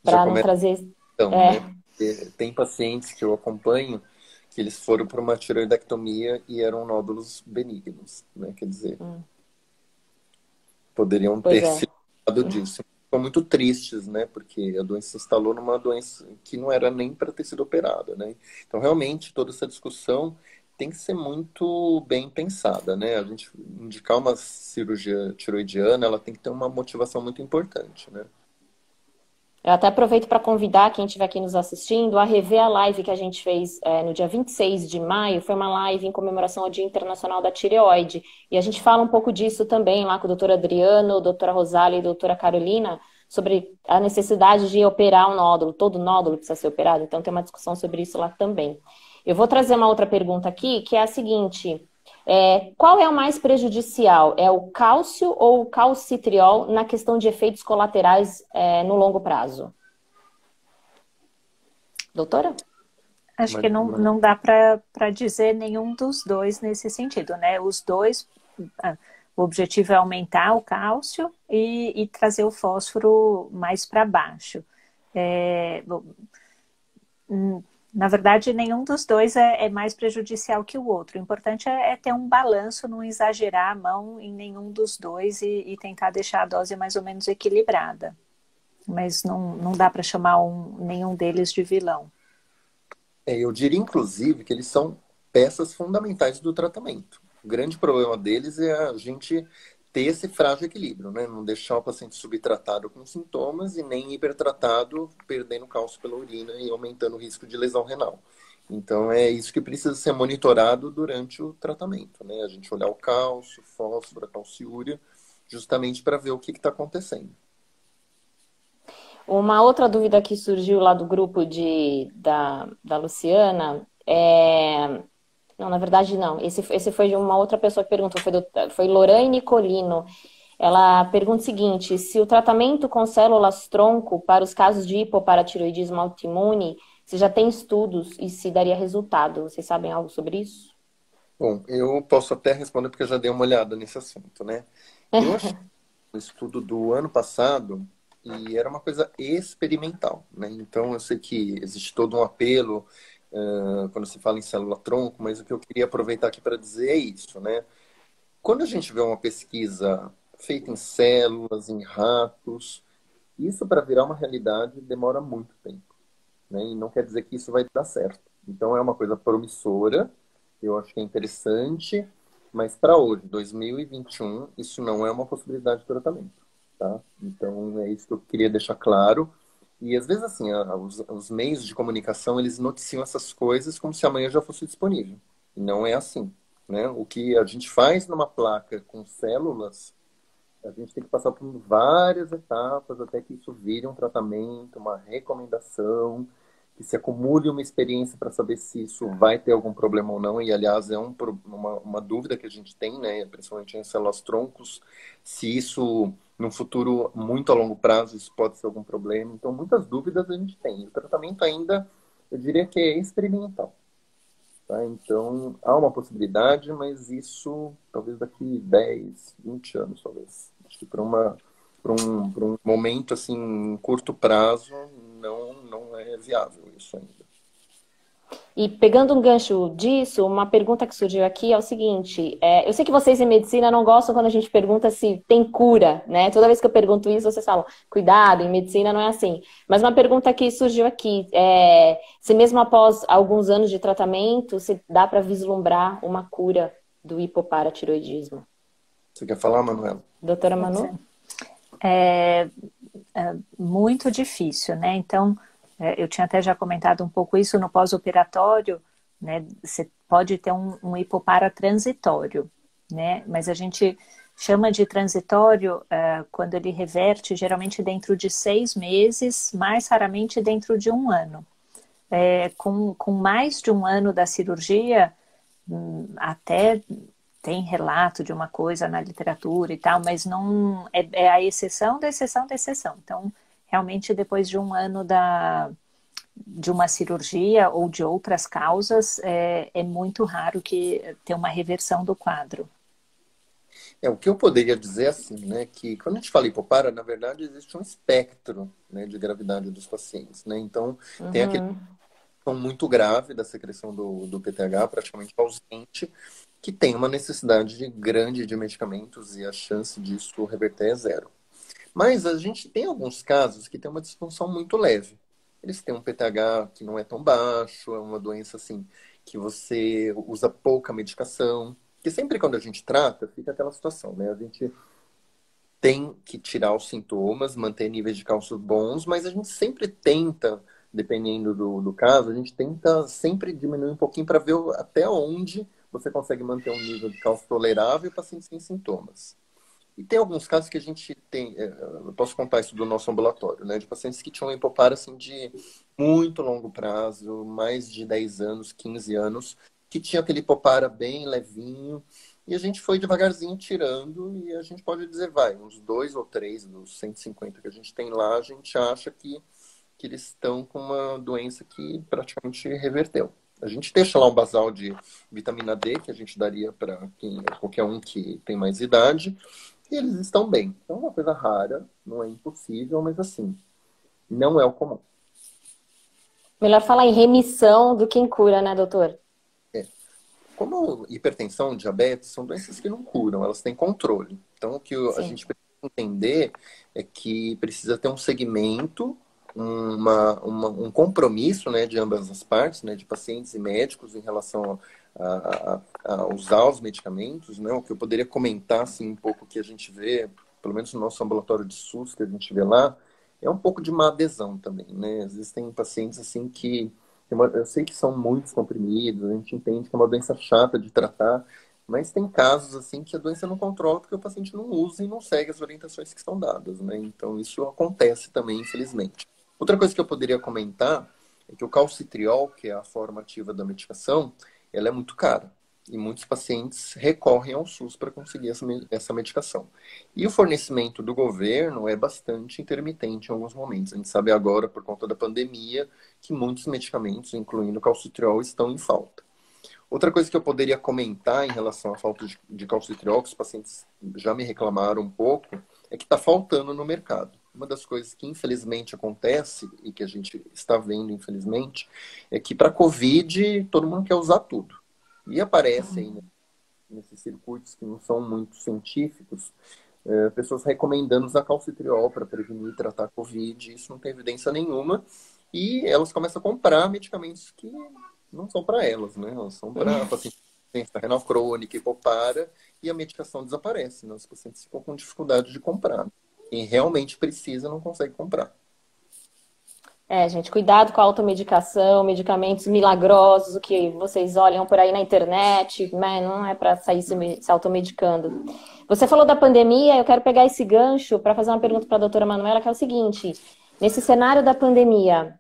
Já Para não começa trazer. então, né? É, Porque tem pacientes que eu acompanho que eles foram para uma tireoidectomia e eram nódulos benignos, né? Quer dizer, poderiam pois ter é. sido lado disso. Ficam muito tristes, né? Porque a doença se instalou numa doença que não era nem para ter sido operada, né? Então, realmente, toda essa discussão tem que ser muito bem pensada, né? A gente indicar uma cirurgia tiroidiana, ela tem que ter uma motivação muito importante, né? Eu até aproveito para convidar quem estiver aqui nos assistindo a rever a live que a gente fez no dia 26 de maio. Foi uma live em comemoração ao Dia Internacional da Tireoide. E a gente fala um pouco disso também lá com o doutor Adriano, doutora Rosália e doutora Carolina, sobre a necessidade de operar um nódulo. Todo nódulo precisa ser operado, então tem uma discussão sobre isso lá também. Eu vou trazer uma outra pergunta aqui, que é a seguinte. Qual é o mais prejudicial? É o cálcio ou o calcitriol na questão de efeitos colaterais no longo prazo? Doutora? Acho que não dá para dizer nenhum dos dois nesse sentido, né? Os dois, o objetivo é aumentar o cálcio e trazer o fósforo mais para baixo. Na verdade, nenhum dos dois é mais prejudicial que o outro. O importante é ter um balanço, não exagerar a mão em nenhum dos dois e tentar deixar a dose mais ou menos equilibrada. Mas não dá para chamar nenhum deles de vilão. Eu diria, inclusive, que eles são peças fundamentais do tratamento. O grande problema deles é a gente ter esse frágil equilíbrio, né? Não deixar o paciente subtratado com sintomas e nem hipertratado, perdendo cálcio pela urina e aumentando o risco de lesão renal. Então, é isso que precisa ser monitorado durante o tratamento, né? A gente olhar o cálcio, fósforo, a calciúria, justamente para ver o que está acontecendo. Uma outra dúvida que surgiu lá do grupo da Luciana Não, na verdade não. Esse foi de uma outra pessoa que perguntou, foi Lorraine Colino. Ela pergunta o seguinte: se o tratamento com células-tronco para os casos de hipoparatiroidismo autoimune, se já tem estudos e se daria resultado. Vocês sabem algo sobre isso? Bom, eu posso até responder porque eu já dei uma olhada nesse assunto, né? Eu achei um estudo do ano passado e era uma coisa experimental, né? Então eu sei que existe todo um apelo quando se fala em célula-tronco, mas o que eu queria aproveitar aqui para dizer é isso, né? Quando a gente vê uma pesquisa feita em células, em ratos, isso para virar uma realidade demora muito tempo, né? E não quer dizer que isso vai dar certo. Então é uma coisa promissora, eu acho que é interessante, mas para hoje, 2021, isso não é uma possibilidade de tratamento, tá? Então é isso que eu queria deixar claro. E às vezes assim, os meios de comunicação, eles noticiam essas coisas como se amanhã já fosse disponível. E não é assim, né? O que a gente faz numa placa com células, a gente tem que passar por várias etapas até que isso vire um tratamento, uma recomendação. que se acumule uma experiência para saber se isso vai ter algum problema ou não. E, aliás, é uma dúvida que a gente tem, né? Principalmente em células-troncos, se isso, no futuro muito a longo prazo, isso pode ser algum problema. Então, muitas dúvidas a gente tem. O tratamento ainda, eu diria que é experimental. Tá? Então, há uma possibilidade, mas isso talvez daqui 10, 20 anos, talvez. Acho que para um momento assim, em curto prazo, não é viável isso ainda. E pegando um gancho disso, uma pergunta que surgiu aqui é o seguinte: eu sei que vocês em medicina não gostam quando a gente pergunta se tem cura, né? Toda vez que eu pergunto isso, vocês falam, cuidado, em medicina não é assim. Mas uma pergunta que surgiu aqui se mesmo após alguns anos de tratamento, se dá para vislumbrar uma cura do hipoparatiroidismo? Você quer falar, Manuela? Doutora Manu? É muito difícil, né? Então, eu tinha até já comentado um pouco isso no pós-operatório, né? Você pode ter um hipopara transitório, né? Mas a gente chama de transitório quando ele reverte geralmente dentro de 6 meses, mais raramente dentro de 1 ano. Com mais de 1 ano da cirurgia, até tem relato de uma coisa na literatura e tal, mas não é a exceção da exceção da exceção. Então, realmente, depois de 1 ano de uma cirurgia ou de outras causas, é muito raro que tenha uma reversão do quadro. O que eu poderia dizer assim, né, que quando a gente fala hipopara, na verdade, existe um espectro, né, de gravidade dos pacientes, né? Então, tem aquele muito grave da secreção do PTH, praticamente ausente, que tem uma necessidade grande de medicamentos e a chance disso reverter é zero. Mas a gente tem alguns casos que tem uma disfunção muito leve. Eles têm um PTH que não é tão baixo, é uma doença assim que você usa pouca medicação. Porque sempre quando a gente trata, fica aquela situação, né? A gente tem que tirar os sintomas, manter níveis de cálcio bons, mas a gente sempre tenta, dependendo do caso, a gente tenta sempre diminuir um pouquinho para ver até onde você consegue manter um nível de cálcio tolerável e o paciente sem sintomas. E tem alguns casos que a gente tem, eu posso contar isso do nosso ambulatório, né? De pacientes que tinham hipopara assim, de muito longo prazo, mais de 10 anos, 15 anos, que tinha aquele hipopara bem levinho, e a gente foi devagarzinho tirando, e a gente pode dizer, uns 2 ou 3 dos 150 que a gente tem lá, a gente acha que eles estão com uma doença que praticamente reverteu. A gente deixa lá um basal de vitamina D, que a gente daria para qualquer um que tem mais idade, e eles estão bem. Então é uma coisa rara, não é impossível, mas assim, não é o comum. Melhor falar em remissão do que em cura, né, doutor? Como hipertensão, diabetes, são doenças que não curam, elas têm controle. Então o que a gente precisa entender é que precisa ter um segmento, um compromisso, né, de ambas as partes, né, de pacientes e médicos em relação a usar os medicamentos, né? O que eu poderia comentar assim, um pouco que a gente vê, pelo menos no nosso ambulatório de SUS que a gente vê lá, é um pouco de má adesão também, né? Existem pacientes assim que eu sei que são muitos comprimidos, a gente entende que é uma doença chata de tratar, mas tem casos assim que a doença não controla porque o paciente não usa e não segue as orientações que estão dadas, né? Então isso acontece também, infelizmente. Outra coisa que eu poderia comentar é que o calcitriol, que é a forma ativa da medicação, ela é muito cara. E muitos pacientes recorrem ao SUS para conseguir essa medicação. E o fornecimento do governo é bastante intermitente em alguns momentos. A gente sabe agora, por conta da pandemia, que muitos medicamentos, incluindo o calcitriol, estão em falta. Outra coisa que eu poderia comentar em relação à falta de calcitriol, que os pacientes já me reclamaram um pouco, é que está faltando no mercado. Uma das coisas que infelizmente acontece, e que a gente está vendo infelizmente, é que para a Covid todo mundo quer usar tudo. E aparecem nesses circuitos que não são muito científicos, pessoas recomendando usar calcitriol para prevenir e tratar a Covid. Isso não tem evidência nenhuma. E elas começam a comprar medicamentos que não são para elas, né? Elas são para pacientes com doença renal crônica, hipopara, e a medicação desaparece, né? Os pacientes ficam com dificuldade de comprar. Quem realmente precisa não consegue comprar. Gente, cuidado com a automedicação, medicamentos milagrosos, o que vocês olham por aí na internet, né? Não é para sair se automedicando. Você falou da pandemia, eu quero pegar esse gancho para fazer uma pergunta para a doutora Manuela, que é o seguinte: nesse cenário da pandemia,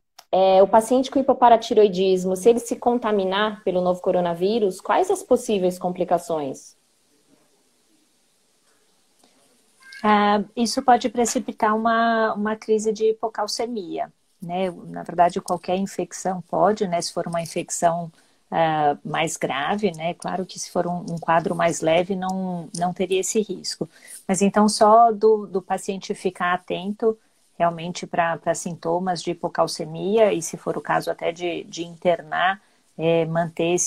o paciente com hipoparatiroidismo, se ele se contaminar pelo novo coronavírus, quais as possíveis complicações? Isso pode precipitar uma crise de hipocalcemia, né? Na verdade, qualquer infecção pode, né? Se for uma infecção mais grave, né? Claro que se for um quadro mais leve, não teria esse risco. Mas então, só do paciente ficar atento realmente para sintomas de hipocalcemia e, se for o caso, até de internar, manter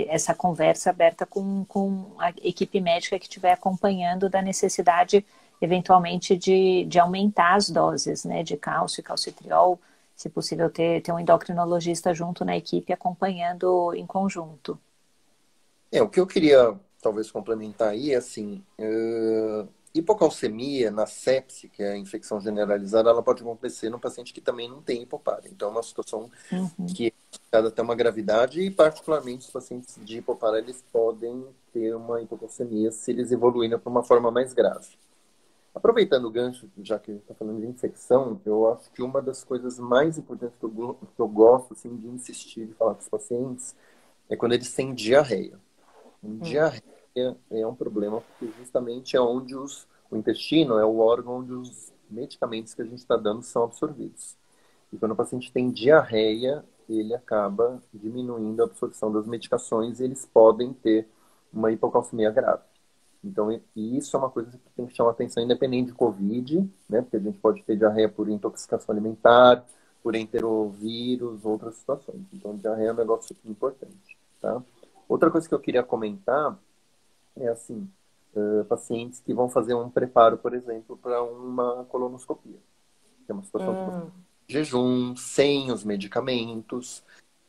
essa conversa aberta com a equipe médica que estiver acompanhando da necessidade eventualmente de aumentar as doses, né, de cálcio e calcitriol, se possível ter um endocrinologista junto na equipe acompanhando em conjunto. O que eu queria talvez complementar aí é assim, hipocalcemia na sepse, que é a infecção generalizada, ela pode acontecer no paciente que também não tem hipopara. Então é uma situação que é associada até uma gravidade e particularmente os pacientes de hipopara, eles podem ter uma hipocalcemia se eles evoluírem para uma forma mais grave. Aproveitando o gancho, já que está falando de infecção, eu acho que uma das coisas mais importantes que eu gosto assim, de insistir, de falar com os pacientes, é quando eles têm diarreia. Diarreia é um problema, porque justamente é onde o intestino é o órgão onde os medicamentos que a gente está dando são absorvidos. E quando o paciente tem diarreia, ele acaba diminuindo a absorção das medicações e eles podem ter uma hipocalcemia grave. Então, isso é uma coisa que tem que chamar atenção, independente de Covid, né? Porque a gente pode ter diarreia por intoxicação alimentar, por enterovírus, outras situações. Então, diarreia é um negócio super importante, tá? Outra coisa que eu queria comentar é, assim, pacientes que vão fazer um preparo, por exemplo, para uma colonoscopia. Que é uma situação de jejum, sem os medicamentos.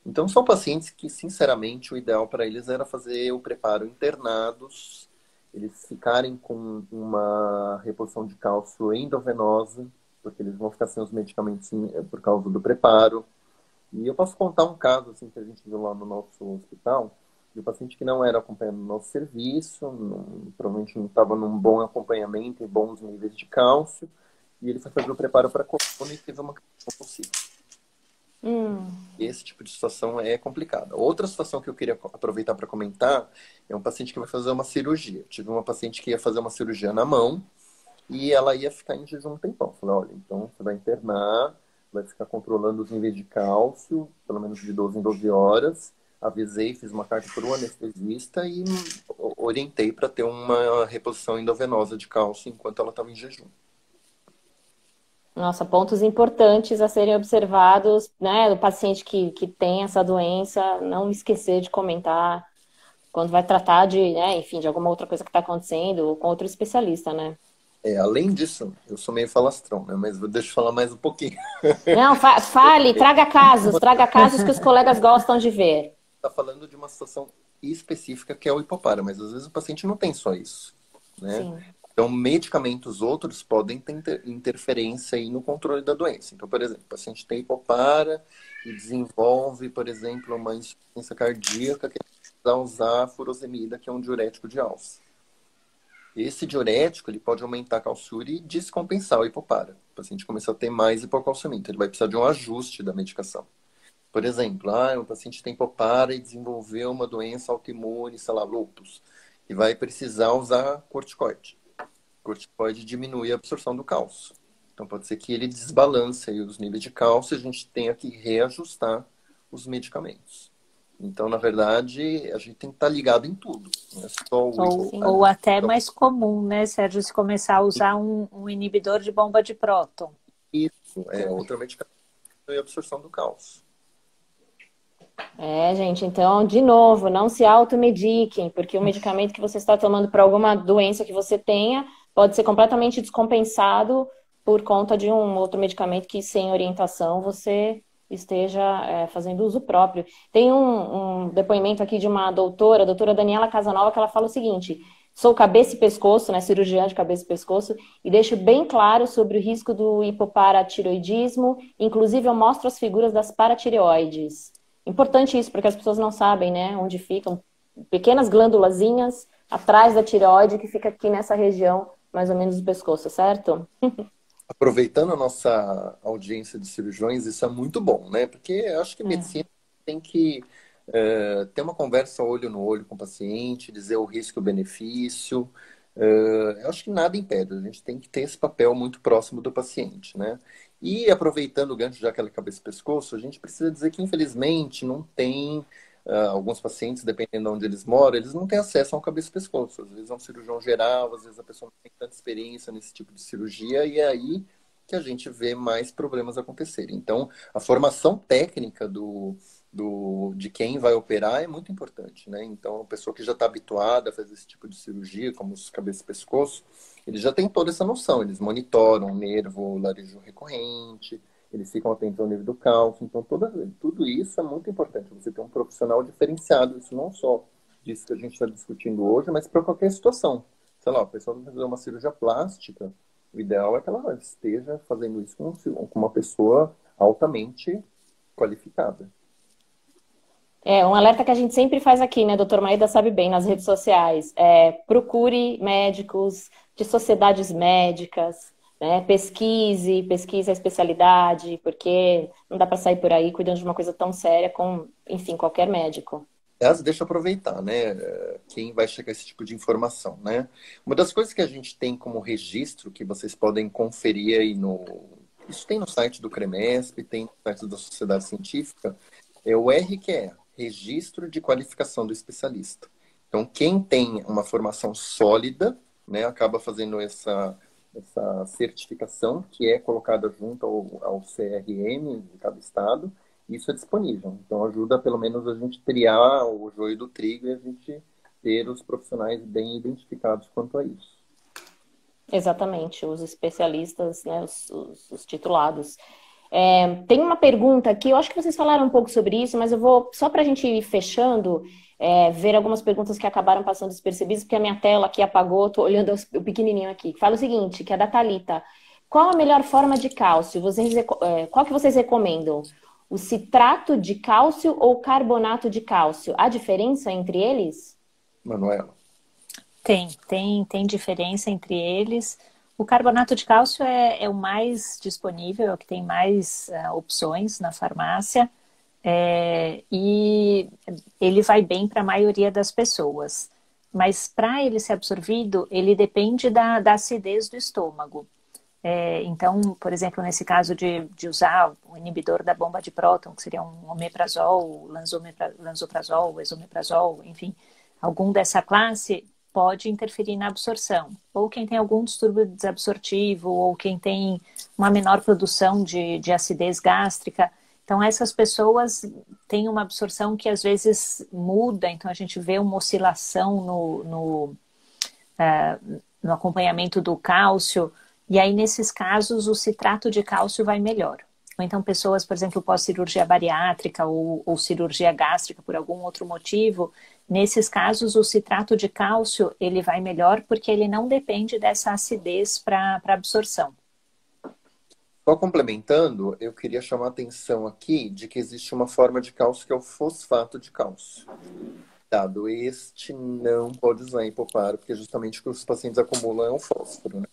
Então, são pacientes que, sinceramente, o ideal para eles era fazer o preparo internados, eles ficarem com uma reposição de cálcio endovenosa, porque eles vão ficar sem os medicamentos por causa do preparo. E eu posso contar um caso assim, que a gente viu lá no nosso hospital, de um paciente que não era acompanhado no nosso serviço, provavelmente não estava num bom acompanhamento e bons níveis de cálcio, e ele foi fazer o preparo para coluna e teve uma crise compulsiva. Esse tipo de situação é complicada. Outra situação que eu queria aproveitar para comentar é um paciente que vai fazer uma cirurgia. Tive uma paciente que ia fazer uma cirurgia na mão e ela ia ficar em jejum um tempão. Falei, olha, então você vai internar, vai ficar controlando os níveis de cálcio, pelo menos de 12 em 12 horas. Avisei, fiz uma carta para o anestesista e orientei para ter uma reposição endovenosa de cálcio enquanto ela estava em jejum. Nossa, pontos importantes a serem observados, né? Do paciente que tem essa doença, não esquecer de comentar quando vai tratar de, né, enfim, de alguma outra coisa que está acontecendo, ou com outro especialista, né? Além disso, eu sou meio falastrão, né? Mas deixa eu falar mais um pouquinho. Não, fale, traga casos que os colegas gostam de ver. Está falando de uma situação específica que é o hipopara, mas às vezes o paciente não tem só isso, né? Sim. Então, medicamentos outros podem ter interferência aí no controle da doença. Então, por exemplo, o paciente tem hipopara e desenvolve, por exemplo, uma insuficiência cardíaca que precisa usar furosemida, que é um diurético de alça. Esse diurético ele pode aumentar a calciúria e descompensar o hipopara. O paciente começa a ter mais hipocalcemia, então ele vai precisar de um ajuste da medicação. Por exemplo, um paciente tem hipopara e desenvolveu uma doença autoimune, sei lá, lúpus, e vai precisar usar corticoide. O corticoide diminui a absorção do cálcio. Então pode ser que ele desbalance aí os níveis de cálcio e a gente tenha que reajustar os medicamentos. Então, na verdade, a gente tem que estar ligado em tudo. Não é só ou até mais comum, né, Sérgio, se começar a usar um inibidor de bomba de próton. Isso, outra medicação e absorção do cálcio. Gente, então, de novo, não se automediquem, porque o medicamento que você está tomando para alguma doença que você tenha pode ser completamente descompensado por conta de um outro medicamento que, sem orientação, você esteja fazendo uso próprio. Tem um depoimento aqui de uma doutora, a doutora Daniela Casanova, que ela fala o seguinte: sou cabeça e pescoço, né, cirurgiã de cabeça e pescoço, e deixo bem claro sobre o risco do hipoparatiroidismo, inclusive eu mostro as figuras das paratireoides. Importante isso, porque as pessoas não sabem, né, onde ficam pequenas glândulazinhas atrás da tireoide, que fica aqui nessa região, mais ou menos do pescoço, certo? Aproveitando a nossa audiência de cirurgiões, isso é muito bom, né? Porque eu acho que medicina tem que ter uma conversa olho no olho com o paciente, dizer o risco e o benefício. Eu acho que nada impede, a gente tem que ter esse papel muito próximo do paciente, né? E aproveitando o gancho já aquela cabeça e pescoço, a gente precisa dizer que infelizmente não tem alguns pacientes, dependendo de onde eles moram, eles não têm acesso a um cabeça e pescoço. Às vezes é um cirurgião geral, às vezes a pessoa não tem tanta experiência nesse tipo de cirurgia, e é aí que a gente vê mais problemas acontecerem. Então, a formação técnica de quem vai operar é muito importante, né? Então, a pessoa que já está habituada a fazer esse tipo de cirurgia, como os cabeça e pescoço, eles já têm toda essa noção. Eles monitoram o nervo laríngeo recorrente, eles ficam atentos ao nível do cálcio. Então, tudo isso é muito importante. Você ter um profissional diferenciado, isso não só disso que a gente está discutindo hoje, mas para qualquer situação. Sei lá, a pessoa vai fazer uma cirurgia plástica, o ideal é que ela esteja fazendo isso com uma pessoa altamente qualificada. É um alerta que a gente sempre faz aqui, né? Doutor Maeda sabe bem nas redes sociais. Procure médicos de sociedades médicas, né? Pesquise a especialidade, porque não dá para sair por aí cuidando de uma coisa tão séria com, enfim, qualquer médico. Aliás, deixa eu aproveitar, né? Quem vai checar esse tipo de informação, né? Uma das coisas que a gente tem como registro, que vocês podem conferir aí no... Isso tem no site do CREMESP, tem no site da Sociedade Científica, é o RQE, Registro de Qualificação do Especialista. Então, quem tem uma formação sólida, né, acaba fazendo essa certificação, que é colocada junto ao CRM de cada estado. Isso é disponível. Então, ajuda pelo menos a gente triar o joio do trigo e a gente ter os profissionais bem identificados quanto a isso. Exatamente, os especialistas, né, os titulados. Tem uma pergunta aqui, eu acho que vocês falaram um pouco sobre isso, mas eu vou, só para a gente ir fechando, ver algumas perguntas que acabaram passando despercebidas, porque a minha tela aqui apagou, estou olhando o pequenininho aqui. Fala o seguinte, que é da Thalita. Qual a melhor forma de cálcio? Qual que vocês recomendam? O citrato de cálcio ou o carbonato de cálcio? Há diferença entre eles? Manuela. Tem diferença entre eles. O carbonato de cálcio é o mais disponível, é o que tem mais opções na farmácia, e ele vai bem para a maioria das pessoas. Mas para ele ser absorvido, ele depende da acidez do estômago. Então, por exemplo, nesse caso de usar o inibidor da bomba de próton, que seria um omeprazol, lansoprazol, esomeprazol, enfim, algum dessa classe, pode interferir na absorção. Ou quem tem algum distúrbio desabsortivo, ou quem tem uma menor produção de acidez gástrica. Então, essas pessoas têm uma absorção que às vezes muda, então a gente vê uma oscilação no acompanhamento do cálcio, e aí nesses casos o citrato de cálcio vai melhor. Ou então pessoas, por exemplo, pós-cirurgia bariátrica ou cirurgia gástrica por algum outro motivo, nesses casos o citrato de cálcio ele vai melhor porque ele não depende dessa acidez para absorção. Só complementando, eu queria chamar a atenção aqui de que existe uma forma de cálcio que é o fosfato de cálcio. Dado este não pode usar em hipoparo, porque justamente o que os pacientes acumulam é o fósforo, né?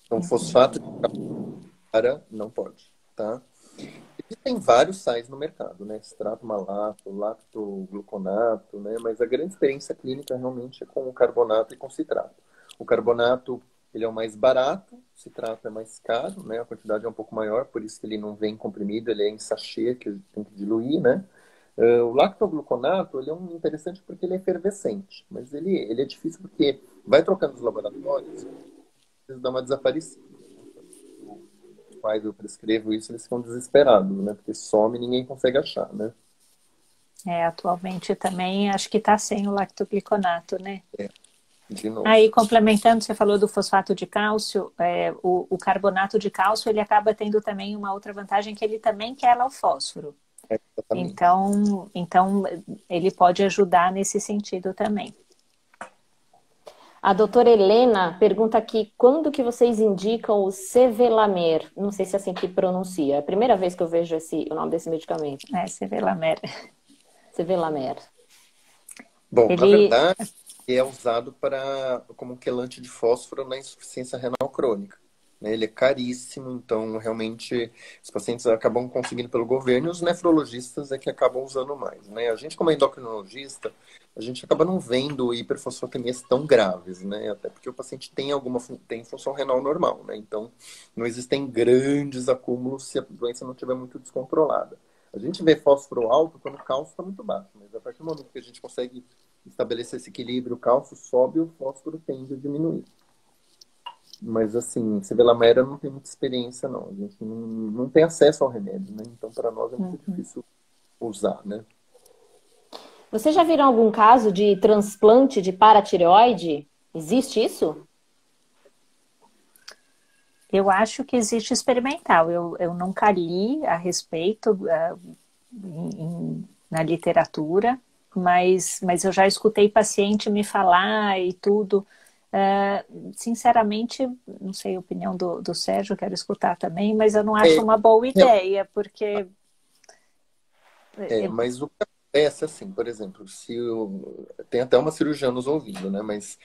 Então, fosfato de cálcio não pode, tá? Existem vários sais no mercado, né? Citrato malato, lactogluconato, né? Mas a grande experiência clínica realmente é com o carbonato e com o citrato. O carbonato, ele é o mais barato, o citrato é mais caro, né? A quantidade é um pouco maior, por isso que ele não vem comprimido, ele é em sachê, que tem que diluir, né? O lactogluconato, ele é interessante porque ele é efervescente, mas ele é difícil porque vai trocando os laboratórios, dá uma desaparecida. Os pais, eu prescrevo isso, eles ficam desesperados, né? Porque some e ninguém consegue achar, né? Atualmente também acho que está sem o lactogliconato, né? De novo. Aí, complementando, você falou do fosfato de cálcio, o carbonato de cálcio, ele acaba tendo também uma outra vantagem, que ele também quela o fósforo. Então, ele pode ajudar nesse sentido também. A doutora Helena pergunta aqui, quando que vocês indicam o Sevelamer? Não sei se é assim que pronuncia. É a primeira vez que eu vejo o nome desse medicamento. Sevelamer. Sevelamer. Bom, na verdade, é usado como quelante de fósforo na insuficiência renal crônica. né? Ele é caríssimo, então realmente os pacientes acabam conseguindo pelo governo e os nefrologistas é que acabam usando mais, né? A gente, como endocrinologista, a gente acaba não vendo hiperfosfatemias tão graves, né? Até porque o paciente tem tem função renal normal, né? Então não existem grandes acúmulos se a doença não estiver muito descontrolada. A gente vê fósforo alto quando o cálcio está muito baixo, mas a partir do momento que a gente consegue estabelecer esse equilíbrio, o cálcio sobe e o fósforo tende a diminuir. Mas assim, Sevelamer não tem muita experiência, não. A gente não tem acesso ao remédio, né? Então, para nós é muito difícil usar, né? Vocês já viram algum caso de transplante de paratireoide? Existe isso? Eu acho que existe experimental. Eu nunca li a respeito na literatura, mas eu já escutei paciente me falar e tudo. Sinceramente, não sei a opinião do Sérgio, quero escutar também, mas eu não acho uma boa ideia, porque... Mas o que acontece, assim, por exemplo, tem até uma cirurgiã nos ouvindo, né? Mas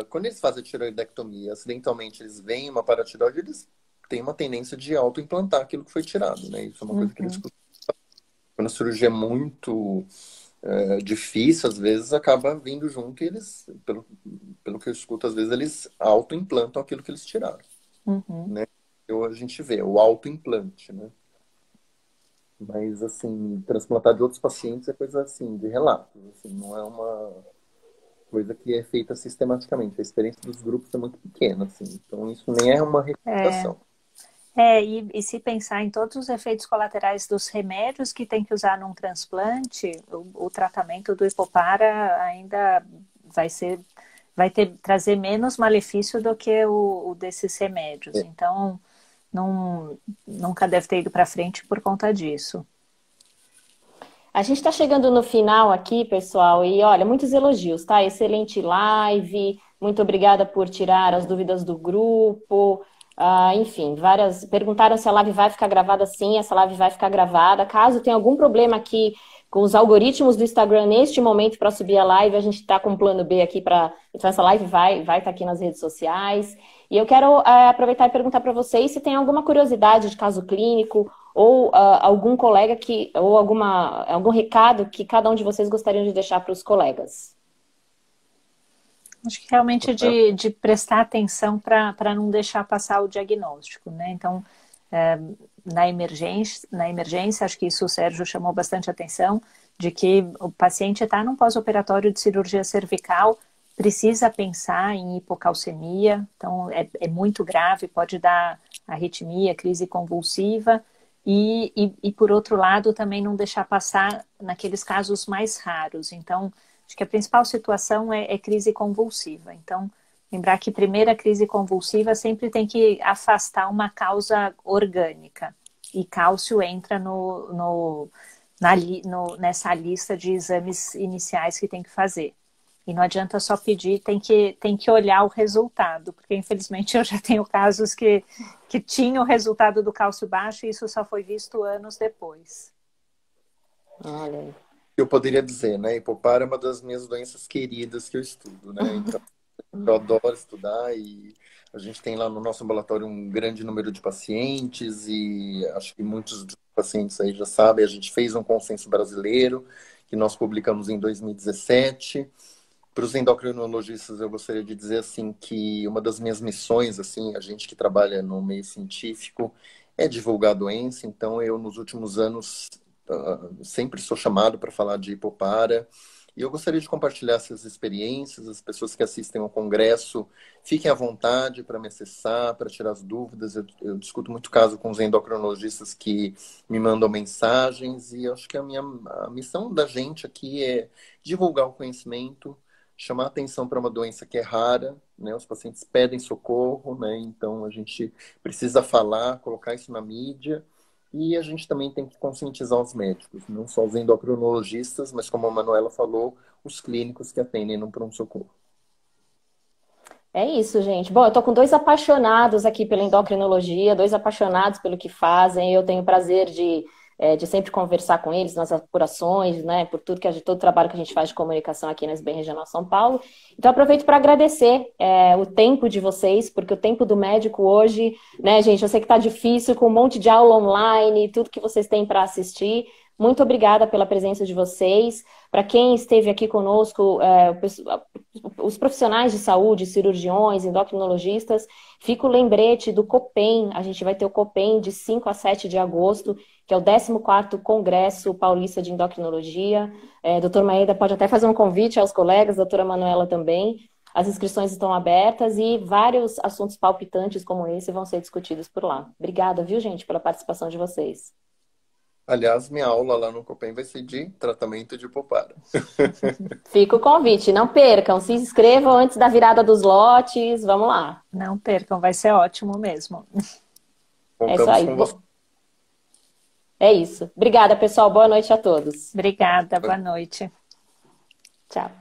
quando eles fazem a tiroidectomia, acidentalmente eles veem uma paratireoide, eles têm uma tendência de autoimplantar aquilo que foi tirado, né? Isso é uma coisa que eles costumam. Quando a cirurgia é muito difícil, às vezes acaba vindo junto e eles, pelo que eu escuto, às vezes eles autoimplantam aquilo que eles tiraram, né? Então a gente vê o autoimplante, né? Mas, assim, transplantar de outros pacientes é coisa, assim, de relatos. Assim, não é uma coisa que é feita sistematicamente. A experiência dos grupos é muito pequena, assim. Então, isso nem é uma recomendação. E se pensar em todos os efeitos colaterais dos remédios que tem que usar num transplante, o tratamento do hipopara ainda trazer menos malefício do que o desses remédios. Então, nunca deve ter ido para frente por conta disso. A gente está chegando no final aqui, pessoal, e olha, muitos elogios, tá? Excelente live, muito obrigada por tirar as dúvidas do grupo. Enfim, perguntaram se a live vai ficar gravada. Sim, essa live vai ficar gravada. Caso tenha algum problema aqui com os algoritmos do Instagram neste momento para subir a live, a gente está com um plano B aqui para... Então essa live vai estar aqui nas redes sociais. E eu quero aproveitar e perguntar para vocês se tem alguma curiosidade de caso clínico ou algum colega ou algum recado que cada um de vocês gostariam de deixar para os colegas. Acho que realmente de prestar atenção para não deixar passar o diagnóstico, né? Então, na emergência, acho que isso o Sérgio chamou bastante atenção, de que o paciente está num pós-operatório de cirurgia cervical, precisa pensar em hipocalcemia, então é muito grave, pode dar arritmia, crise convulsiva, e por outro lado, também não deixar passar naqueles casos mais raros. Então, acho que a principal situação é crise convulsiva. Então, lembrar que primeira crise convulsiva sempre tem que afastar uma causa orgânica. E cálcio entra nessa lista de exames iniciais que tem que fazer. E não adianta só pedir, tem que olhar o resultado, porque infelizmente eu já tenho casos que tinham o resultado do cálcio baixo e isso só foi visto anos depois. Olha aí. Eu poderia dizer, né? Hipopara é uma das minhas doenças queridas que eu estudo, né? Então, eu adoro estudar e a gente tem lá no nosso ambulatório um grande número de pacientes e acho que muitos dos pacientes aí já sabem, a gente fez um consenso brasileiro que nós publicamos em 2017. Para os endocrinologistas, eu gostaria de dizer assim que uma das minhas missões, assim, a gente que trabalha no meio científico, é divulgar a doença. Então, eu nos últimos anos sempre sou chamado para falar de hipopara. E eu gostaria de compartilhar essas experiências. As pessoas que assistem ao congresso, fiquem à vontade para me acessar, para tirar as dúvidas. Eu discuto muito caso com os endocrinologistas que me mandam mensagens. E eu acho que a missão da gente aqui é divulgar o conhecimento, chamar atenção para uma doença que é rara, né? Os pacientes pedem socorro, né? Então a gente precisa falar, colocar isso na mídia. E a gente também tem que conscientizar os médicos, não só os endocrinologistas, mas como a Manuela falou, os clínicos que atendem no pronto-socorro. É isso, gente. Bom, eu tô com dois apaixonados aqui pela endocrinologia, dois apaixonados pelo que fazem. Eu tenho o prazer de de sempre conversar com eles nas apurações, né, por tudo todo o trabalho que a gente faz de comunicação aqui na SBM Regional São Paulo. Então, aproveito para agradecer o tempo de vocês, porque o tempo do médico hoje, né, gente, eu sei que está difícil, com um monte de aula online, tudo que vocês têm para assistir. Muito obrigada pela presença de vocês. Para quem esteve aqui conosco, os profissionais de saúde, cirurgiões, endocrinologistas, fica o lembrete do COPEN. A gente vai ter o COPEN de 5 a 7 de agosto, que é o 14º Congresso Paulista de Endocrinologia. Doutor Maeda pode até fazer um convite aos colegas, doutora Manuela também. As inscrições estão abertas e vários assuntos palpitantes como esse vão ser discutidos por lá. Obrigada, viu, gente, pela participação de vocês. Aliás, minha aula lá no COPEN vai ser de tratamento de Ipopara. Fica o convite, não percam, se inscrevam antes da virada dos lotes, vamos lá. Não percam, vai ser ótimo mesmo. É isso aí. É isso. Obrigada, pessoal. Boa noite a todos. Obrigada, boa noite. Tchau.